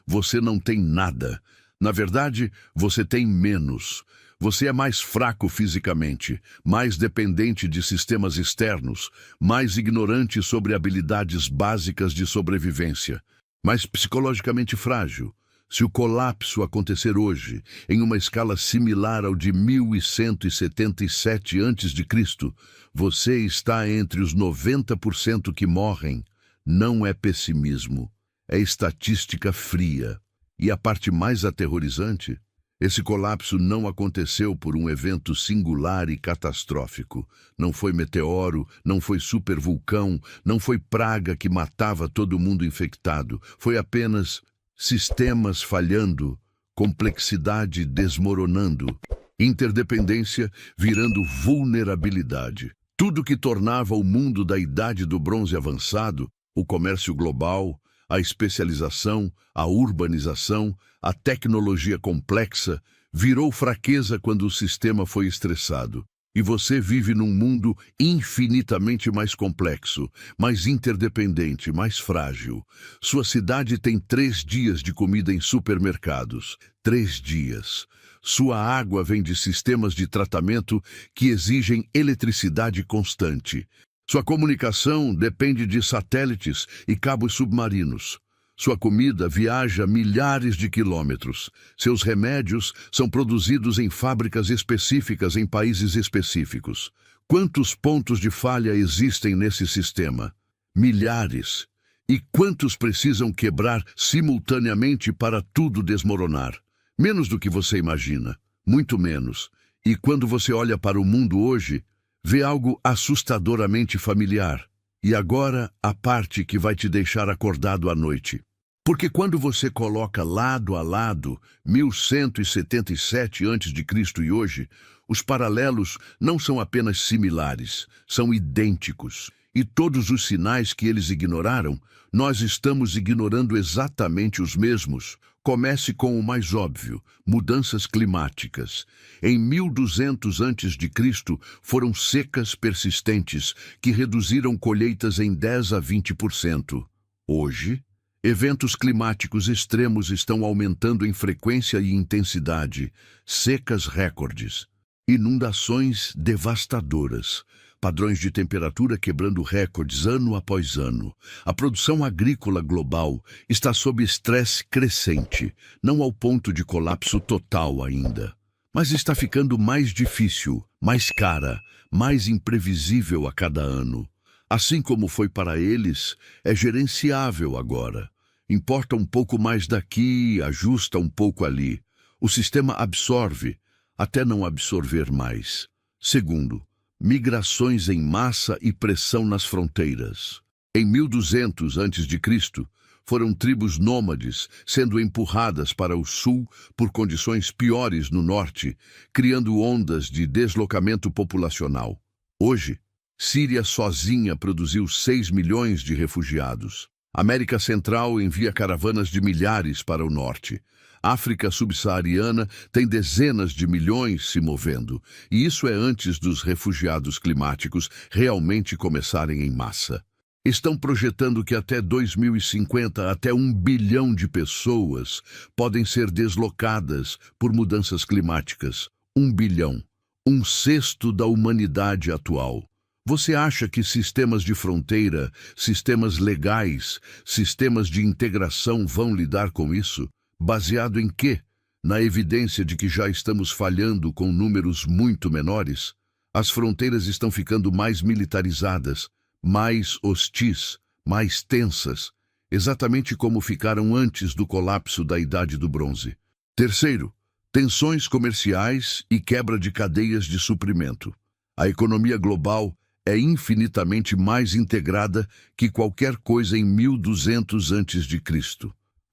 Speaker 1: Você não tem nada. Na verdade, você tem menos. Você é mais fraco fisicamente, mais dependente de sistemas externos, mais ignorante sobre habilidades básicas de sobrevivência, mais psicologicamente frágil. Se o colapso acontecer hoje, em uma escala similar ao de 1177 a.C., você está entre os 90% que morrem. Não é pessimismo, é estatística fria. E a parte mais aterrorizante, esse colapso não aconteceu por um evento singular e catastrófico. Não foi meteoro, não foi supervulcão, não foi praga que matava todo mundo infectado. Foi apenas sistemas falhando, complexidade desmoronando, interdependência virando vulnerabilidade. Tudo que tornava o mundo da Idade do Bronze avançado, o comércio global, a especialização, a urbanização, a tecnologia complexa, virou fraqueza quando o sistema foi estressado. E você vive num mundo infinitamente mais complexo, mais interdependente, mais frágil. Sua cidade tem 3 dias de comida em supermercados. 3 dias. Sua água vem de sistemas de tratamento que exigem eletricidade constante. Sua comunicação depende de satélites e cabos submarinos. Sua comida viaja milhares de quilômetros. Seus remédios são produzidos em fábricas específicas em países específicos. Quantos pontos de falha existem nesse sistema? Milhares. E quantos precisam quebrar simultaneamente para tudo desmoronar? Menos do que você imagina. Muito menos. E quando você olha para o mundo hoje, vê algo assustadoramente familiar. E agora, a parte que vai te deixar acordado à noite. Porque quando você coloca lado a lado 1177 a.C. e hoje, os paralelos não são apenas similares, são idênticos. E todos os sinais que eles ignoraram, nós estamos ignorando exatamente os mesmos. Comece com o mais óbvio: mudanças climáticas. Em 1200 a.C., foram secas persistentes que reduziram colheitas em 10 a 20%. Hoje, eventos climáticos extremos estão aumentando em frequência e intensidade, secas recordes, inundações devastadoras, padrões de temperatura quebrando recordes ano após ano. A produção agrícola global está sob estresse crescente, não ao ponto de colapso total ainda, mas está ficando mais difícil, mais cara, mais imprevisível a cada ano. Assim como foi para eles, é gerenciável agora. Importa um pouco mais daqui, ajusta um pouco ali. O sistema absorve, até não absorver mais. Segundo, migrações em massa e pressão nas fronteiras. Em 1200 a.C., foram tribos nômades sendo empurradas para o sul por condições piores no norte, criando ondas de deslocamento populacional. Hoje, Síria sozinha produziu 6 milhões de refugiados. América Central envia caravanas de milhares para o norte. África subsaariana tem dezenas de milhões se movendo, e isso é antes dos refugiados climáticos realmente começarem em massa. Estão projetando que até 2050, até 1 bilhão de pessoas podem ser deslocadas por mudanças climáticas. 1 bilhão, um sexto da humanidade atual. Você acha que sistemas de fronteira, sistemas legais, sistemas de integração vão lidar com isso? Baseado em quê? Na evidência de que já estamos falhando com números muito menores? As fronteiras estão ficando mais militarizadas, mais hostis, mais tensas, exatamente como ficaram antes do colapso da Idade do Bronze. Terceiro, tensões comerciais e quebra de cadeias de suprimento. A economia global é infinitamente mais integrada que qualquer coisa em 1200 a.C.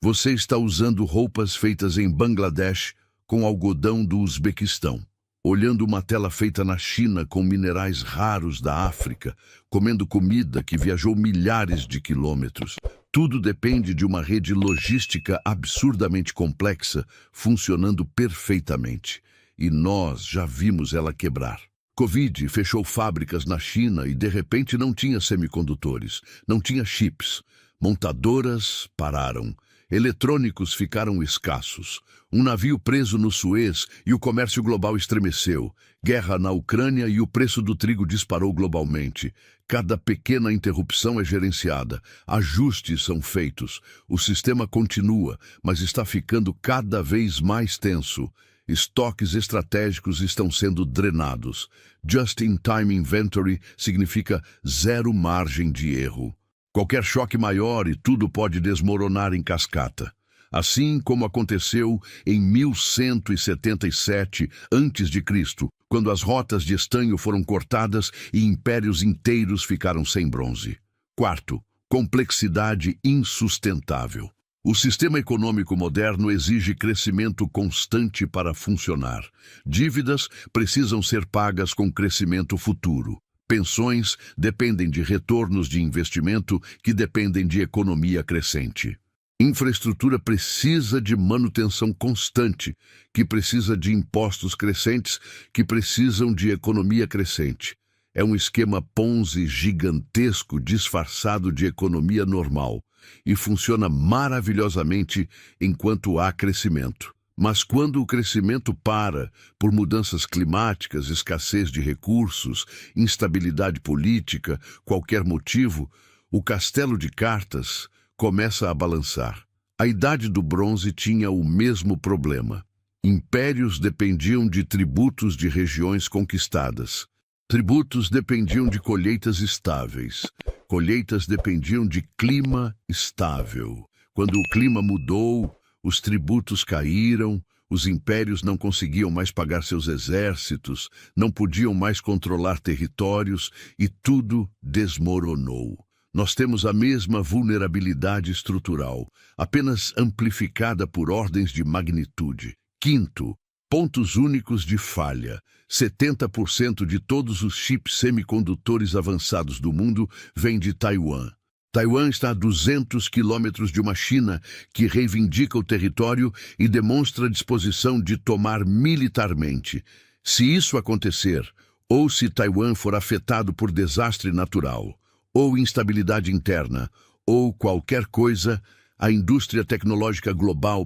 Speaker 1: Você está usando roupas feitas em Bangladesh com algodão do Uzbequistão, olhando uma tela feita na China com minerais raros da África, comendo comida que viajou milhares de quilômetros. Tudo depende de uma rede logística absurdamente complexa, funcionando perfeitamente. E nós já vimos ela quebrar. Covid fechou fábricas na China e de repente não tinha semicondutores, não tinha chips. Montadoras pararam. Eletrônicos ficaram escassos. Um navio preso no Suez e o comércio global estremeceu. Guerra na Ucrânia e o preço do trigo disparou globalmente. Cada pequena interrupção é gerenciada. Ajustes são feitos. O sistema continua, mas está ficando cada vez mais tenso. Estoques estratégicos estão sendo drenados. Just-in-time inventory significa zero margem de erro. Qualquer choque maior e tudo pode desmoronar em cascata. Assim como aconteceu em 1177 a.C., quando as rotas de estanho foram cortadas e impérios inteiros ficaram sem bronze. Quarto, complexidade insustentável. O sistema econômico moderno exige crescimento constante para funcionar. Dívidas precisam ser pagas com crescimento futuro. Pensões dependem de retornos de investimento que dependem de economia crescente. Infraestrutura precisa de manutenção constante, que precisa de impostos crescentes, que precisam de economia crescente. É um esquema Ponzi gigantesco disfarçado de economia normal e funciona maravilhosamente enquanto há crescimento. Mas quando o crescimento para, por mudanças climáticas, escassez de recursos, instabilidade política, qualquer motivo, o castelo de cartas começa a balançar. A Idade do Bronze tinha o mesmo problema. Impérios dependiam de tributos de regiões conquistadas. Tributos dependiam de colheitas estáveis. Colheitas dependiam de clima estável. Quando o clima mudou, os tributos caíram, os impérios não conseguiam mais pagar seus exércitos, não podiam mais controlar territórios e tudo desmoronou. Nós temos a mesma vulnerabilidade estrutural, apenas amplificada por ordens de magnitude. Quinto, Pontos únicos de falha. 70% de todos os chips semicondutores avançados do mundo vêm de Taiwan. Taiwan está a 200 quilômetros de uma China que reivindica o território e demonstra disposição de tomar militarmente. Se isso acontecer, ou se Taiwan for afetado por desastre natural, ou instabilidade interna, ou qualquer coisa, a indústria tecnológica global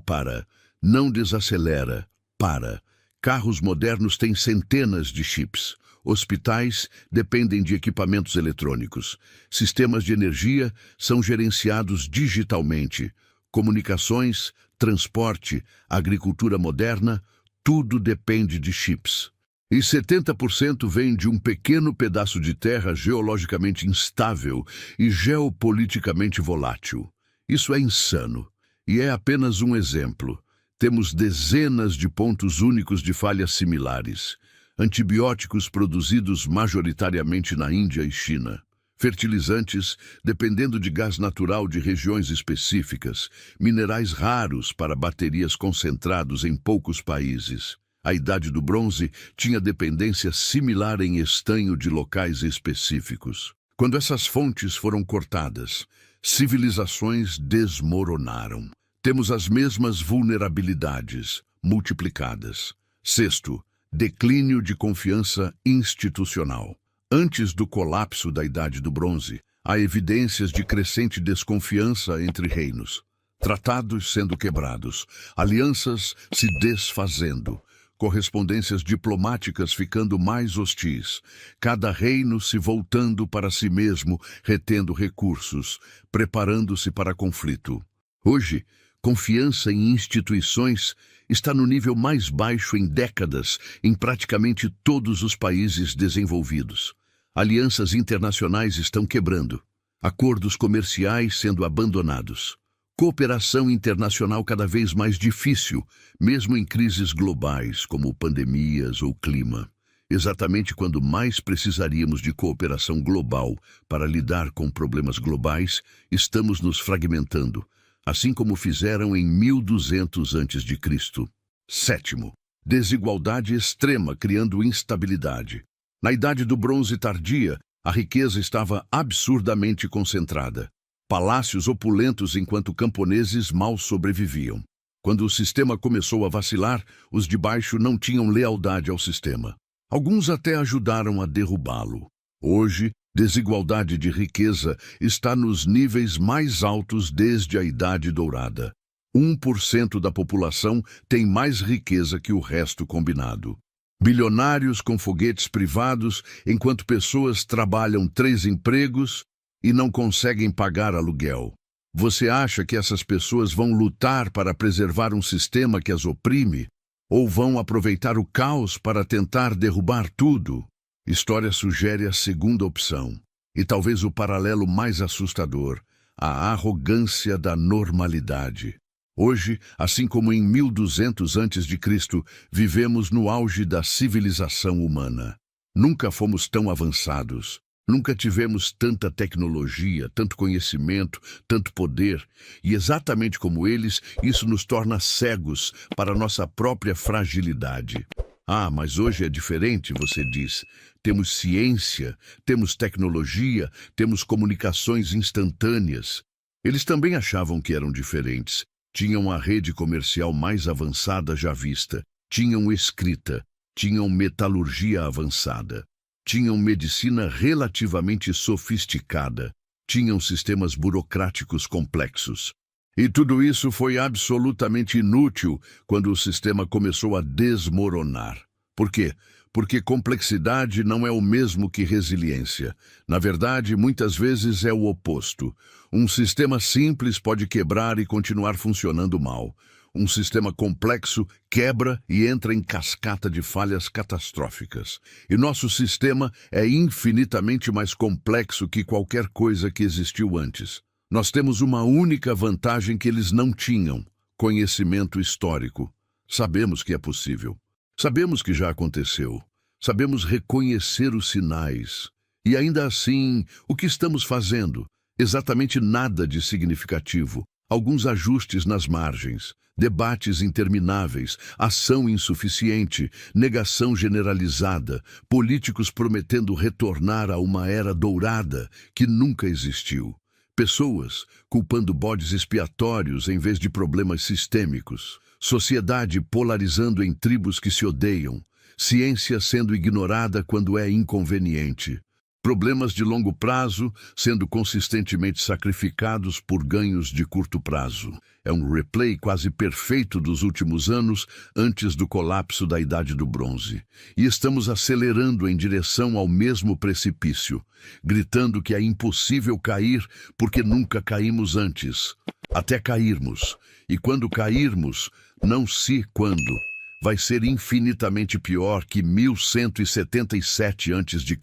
Speaker 1: não desacelera, para. Carros modernos têm centenas de chips. Hospitais dependem de equipamentos eletrônicos. Sistemas de energia são gerenciados digitalmente. Comunicações, transporte, agricultura moderna, tudo depende de chips. E 70% vem de um pequeno pedaço de terra geologicamente instável e geopoliticamente volátil. Isso é insano. E é apenas um exemplo. Temos dezenas de pontos únicos de falhas similares. Antibióticos produzidos majoritariamente na Índia e China. Fertilizantes, dependendo de gás natural de regiões específicas. Minerais raros para baterias concentrados em poucos países. A Idade do Bronze tinha dependência similar em estanho de locais específicos. Quando essas fontes foram cortadas, civilizações desmoronaram. Temos as mesmas vulnerabilidades, multiplicadas. Sexto, declínio de confiança institucional. Antes do colapso da Idade do Bronze, há evidências de crescente desconfiança entre reinos. Tratados sendo quebrados, alianças se desfazendo, correspondências diplomáticas ficando mais hostis, cada reino se voltando para si mesmo, retendo recursos, preparando-se para conflito. Hoje, confiança em instituições está no nível mais baixo em décadas em praticamente todos os países desenvolvidos. Alianças internacionais estão quebrando, acordos comerciais sendo abandonados. Cooperação internacional cada vez mais difícil, mesmo em crises globais, como pandemias ou clima. Exatamente quando mais precisaríamos de cooperação global para lidar com problemas globais, estamos nos fragmentando, assim como fizeram em 1200 a.C. Sétimo, desigualdade extrema criando instabilidade. Na Idade do Bronze tardia, a riqueza estava absurdamente concentrada. Palácios opulentos enquanto camponeses mal sobreviviam. Quando o sistema começou a vacilar, os de baixo não tinham lealdade ao sistema. Alguns até ajudaram a derrubá-lo. Hoje, desigualdade de riqueza está nos níveis mais altos desde a Idade Dourada. 1% da população tem mais riqueza que o resto combinado. Bilionários com foguetes privados, enquanto pessoas trabalham 3 empregos e não conseguem pagar aluguel. Você acha que essas pessoas vão lutar para preservar um sistema que as oprime? Ou vão aproveitar o caos para tentar derrubar tudo? História sugere a segunda opção, e talvez o paralelo mais assustador, a arrogância da normalidade. Hoje, assim como em 1200 a.C., vivemos no auge da civilização humana. Nunca fomos tão avançados. Nunca tivemos tanta tecnologia, tanto conhecimento, tanto poder, e exatamente como eles, isso nos torna cegos para nossa própria fragilidade. Ah, mas hoje é diferente, você diz. Temos ciência, temos tecnologia, temos comunicações instantâneas. Eles também achavam que eram diferentes. Tinham a rede comercial mais avançada já vista, tinham escrita, tinham metalurgia avançada. Tinham medicina relativamente sofisticada, tinham sistemas burocráticos complexos. E tudo isso foi absolutamente inútil quando o sistema começou a desmoronar. Por quê? Porque complexidade não é o mesmo que resiliência. Na verdade, muitas vezes é o oposto. Um sistema simples pode quebrar e continuar funcionando mal. Um sistema complexo quebra e entra em cascata de falhas catastróficas. E nosso sistema é infinitamente mais complexo que qualquer coisa que existiu antes. Nós temos uma única vantagem que eles não tinham: conhecimento histórico. Sabemos que é possível. Sabemos que já aconteceu. Sabemos reconhecer os sinais. E ainda assim, o que estamos fazendo? Exatamente nada de significativo. Alguns ajustes nas margens, debates intermináveis, ação insuficiente, negação generalizada, políticos prometendo retornar a uma era dourada que nunca existiu. Pessoas culpando bodes expiatórios em vez de problemas sistêmicos. Sociedade polarizando em tribos que se odeiam. Ciência sendo ignorada quando é inconveniente. Problemas de longo prazo sendo consistentemente sacrificados por ganhos de curto prazo. É um replay quase perfeito dos últimos anos antes do colapso da Idade do Bronze. E estamos acelerando em direção ao mesmo precipício, gritando que é impossível cair porque nunca caímos antes. Até cairmos. E quando cairmos, não se quando, vai ser infinitamente pior que 1177 a.C.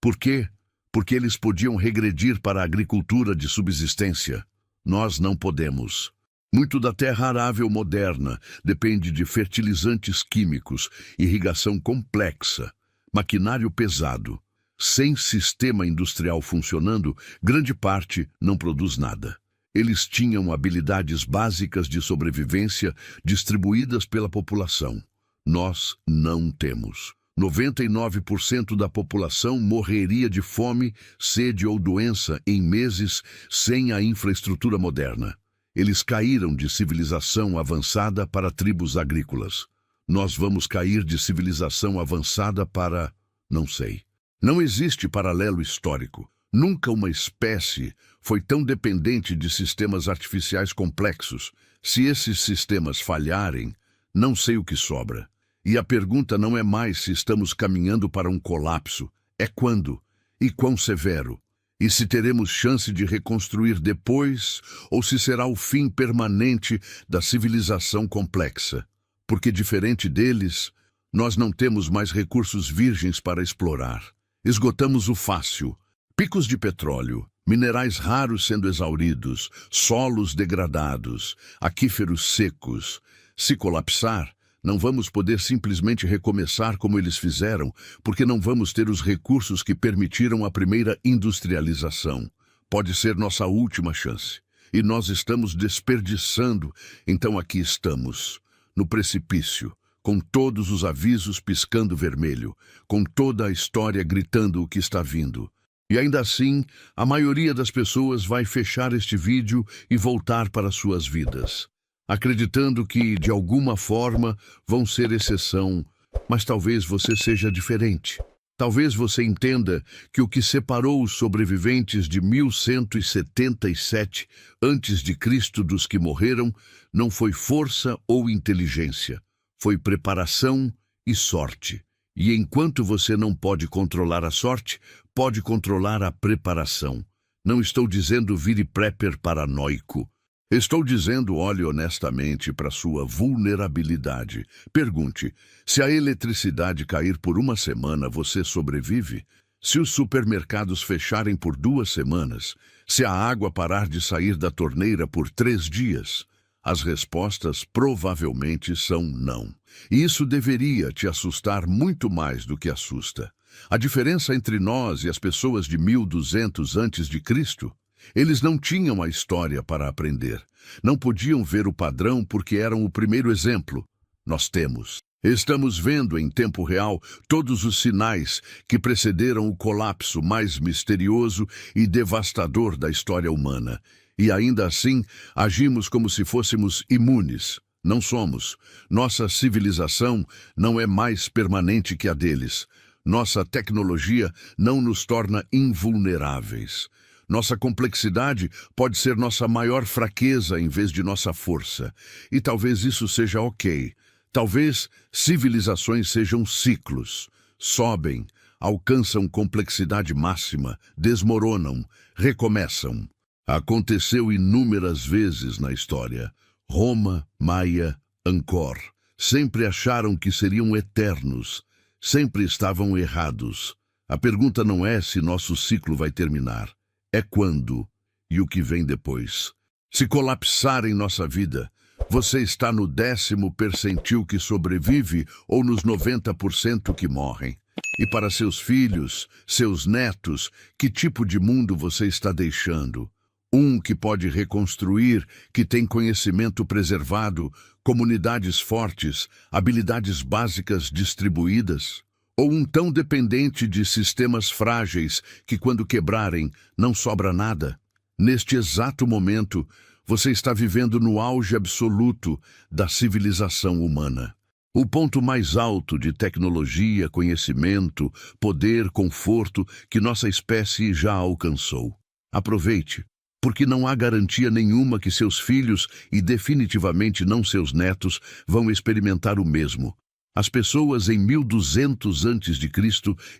Speaker 1: Por quê? Porque eles podiam regredir para a agricultura de subsistência. Nós não podemos. Muito da terra arável moderna depende de fertilizantes químicos, irrigação complexa, maquinário pesado. Sem sistema industrial funcionando, grande parte não produz nada. Eles tinham habilidades básicas de sobrevivência distribuídas pela população. Nós não temos. 99% da população morreria de fome, sede ou doença em meses sem a infraestrutura moderna. Eles caíram de civilização avançada para tribos agrícolas. Nós vamos cair de civilização avançada para... não sei. Não existe paralelo histórico. Nunca uma espécie foi tão dependente de sistemas artificiais complexos. Se esses sistemas falharem, não sei o que sobra. E a pergunta não é mais se estamos caminhando para um colapso, é quando e quão severo. E se teremos chance de reconstruir depois, ou se será o fim permanente da civilização complexa. Porque, diferente deles, nós não temos mais recursos virgens para explorar. Esgotamos o fácil, picos de petróleo, minerais raros sendo exauridos, solos degradados, aquíferos secos. Se colapsar, não vamos poder simplesmente recomeçar como eles fizeram, porque não vamos ter os recursos que permitiram a primeira industrialização. Pode ser nossa última chance. E nós estamos desperdiçando, então aqui estamos, no precipício, com todos os avisos piscando vermelho, com toda a história gritando o que está vindo. E ainda assim, a maioria das pessoas vai fechar este vídeo e voltar para suas vidas, acreditando que, de alguma forma, vão ser exceção, mas talvez você seja diferente. Talvez você entenda que o que separou os sobreviventes de 1177 a.C. dos que morreram não foi força ou inteligência, foi preparação e sorte. E enquanto você não pode controlar a sorte, pode controlar a preparação. Não estou dizendo vire prepper paranoico. Estou dizendo, olhe honestamente para sua vulnerabilidade. Pergunte, se a eletricidade cair por uma semana, você sobrevive? Se os supermercados fecharem por 2 semanas? Se a água parar de sair da torneira por 3 dias? As respostas provavelmente são não. E isso deveria te assustar muito mais do que assusta. A diferença entre nós e as pessoas de 1200 a.C., eles não tinham a história para aprender. Não podiam ver o padrão porque eram o primeiro exemplo. Nós temos. Estamos vendo em tempo real todos os sinais que precederam o colapso mais misterioso e devastador da história humana. E ainda assim, agimos como se fôssemos imunes. Não somos. Nossa civilização não é mais permanente que a deles. Nossa tecnologia não nos torna invulneráveis. Nossa complexidade pode ser nossa maior fraqueza em vez de nossa força. E talvez isso seja ok. Talvez civilizações sejam ciclos. Sobem, alcançam complexidade máxima, desmoronam, recomeçam. Aconteceu inúmeras vezes na história. Roma, Maia, Angkor. Sempre acharam que seriam eternos. Sempre estavam errados. A pergunta não é se nosso ciclo vai terminar. É quando e o que vem depois. Se colapsar em nossa vida, você está no 10º percentil que sobrevive ou nos 90% que morrem. E para seus filhos, seus netos, que tipo de mundo você está deixando? Um que pode reconstruir, que tem conhecimento preservado, comunidades fortes, habilidades básicas distribuídas? Ou um tão dependente de sistemas frágeis que, quando quebrarem, não sobra nada? Neste exato momento, você está vivendo no auge absoluto da civilização humana. O ponto mais alto de tecnologia, conhecimento, poder, conforto que nossa espécie já alcançou. Aproveite, porque não há garantia nenhuma que seus filhos, e definitivamente não seus netos, vão experimentar o mesmo. As pessoas em 1200 a.C.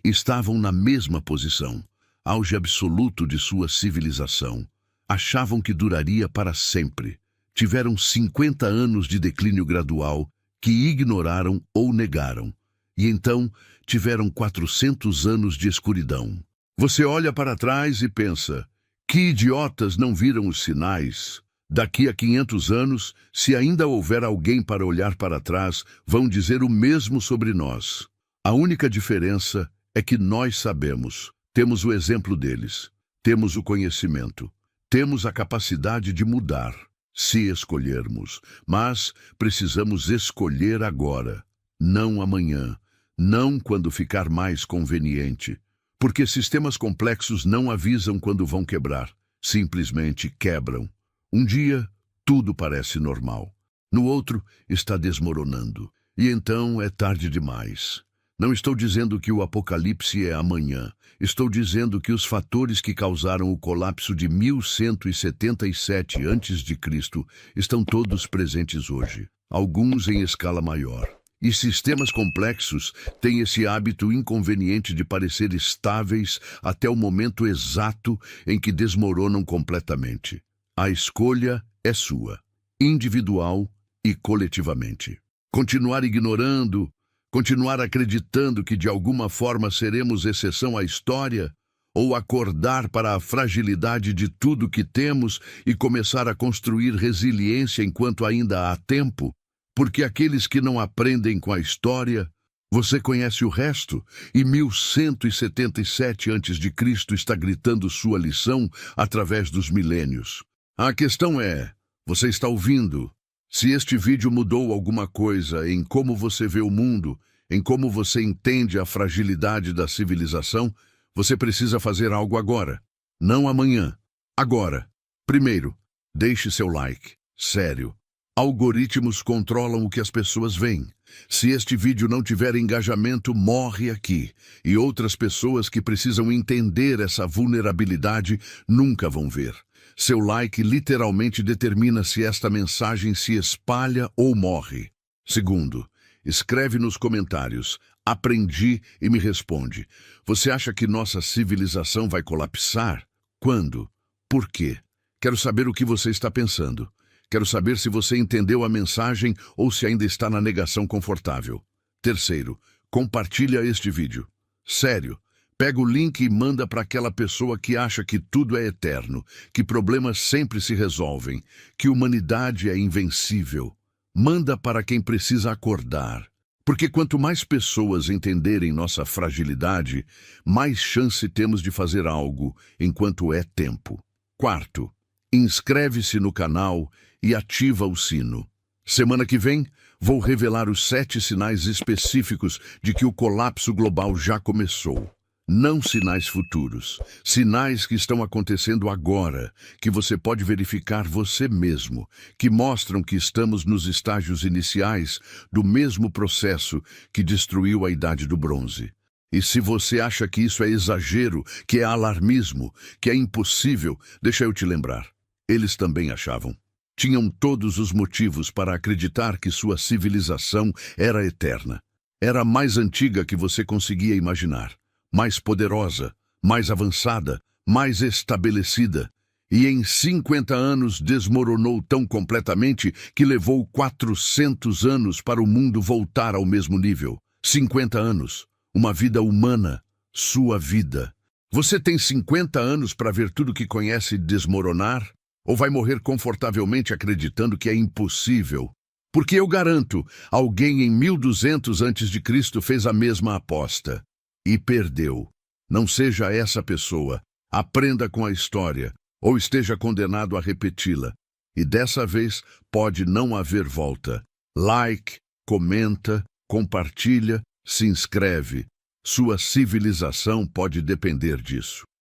Speaker 1: estavam na mesma posição, auge absoluto de sua civilização. Achavam que duraria para sempre. Tiveram 50 anos de declínio gradual, que ignoraram ou negaram. E então tiveram 400 anos de escuridão. Você olha para trás e pensa, que idiotas não viram os sinais? Daqui a 500 anos, se ainda houver alguém para olhar para trás, vão dizer o mesmo sobre nós. A única diferença é que nós sabemos, temos o exemplo deles, temos o conhecimento, temos a capacidade de mudar, se escolhermos, mas precisamos escolher agora, não amanhã, não quando ficar mais conveniente, porque sistemas complexos não avisam quando vão quebrar, simplesmente quebram. Um dia, tudo parece normal. No outro, está desmoronando. E então é tarde demais. Não estou dizendo que o apocalipse é amanhã. Estou dizendo que os fatores que causaram o colapso de 1177 a.C. estão todos presentes hoje, alguns em escala maior. E sistemas complexos têm esse hábito inconveniente de parecer estáveis até o momento exato em que desmoronam completamente. A escolha é sua, individual e coletivamente. Continuar ignorando, continuar acreditando que de alguma forma seremos exceção à história, ou acordar para a fragilidade de tudo que temos e começar a construir resiliência enquanto ainda há tempo, porque aqueles que não aprendem com a história, você conhece o resto, e 1177 a.C. está gritando sua lição através dos milênios. A questão é, você está ouvindo? Se este vídeo mudou alguma coisa em como você vê o mundo, em como você entende a fragilidade da civilização, você precisa fazer algo agora. Não amanhã. Agora. Primeiro, deixe seu like. Sério. Algoritmos controlam o que as pessoas veem. Se este vídeo não tiver engajamento, morre aqui. E outras pessoas que precisam entender essa vulnerabilidade nunca vão ver. Seu like literalmente determina se esta mensagem se espalha ou morre. Segundo, escreve nos comentários, aprendi e me responde. Você acha que nossa civilização vai colapsar? Quando? Por quê? Quero saber o que você está pensando. Quero saber se você entendeu a mensagem ou se ainda está na negação confortável. Terceiro, compartilha este vídeo. Sério. Pega o link e manda para aquela pessoa que acha que tudo é eterno, que problemas sempre se resolvem, que humanidade é invencível. Manda para quem precisa acordar. Porque quanto mais pessoas entenderem nossa fragilidade, mais chance temos de fazer algo enquanto é tempo. Quarto, inscreve-se no canal e ativa o sino. Semana que vem, vou revelar os 7 sinais específicos de que o colapso global já começou. Não sinais futuros, sinais que estão acontecendo agora, que você pode verificar você mesmo, que mostram que estamos nos estágios iniciais do mesmo processo que destruiu a Idade do Bronze. E se você acha que isso é exagero, que é alarmismo, que é impossível, deixa eu te lembrar. Eles também achavam. Tinham todos os motivos para acreditar que sua civilização era eterna. Era a mais antiga que você conseguia imaginar. Mais poderosa, mais avançada, mais estabelecida, e em 50 anos desmoronou tão completamente que levou 400 anos para o mundo voltar ao mesmo nível. 50 anos, uma vida humana, sua vida. Você tem 50 anos para ver tudo que conhece desmoronar? Ou vai morrer confortavelmente acreditando que é impossível? Porque eu garanto, alguém em 1200 a.C. fez a mesma aposta. E perdeu. Não seja essa pessoa. Aprenda com a história. ou esteja condenado a repeti-la. E dessa vez pode não haver volta. Like, comenta, compartilha, se inscreve. Sua civilização pode depender disso.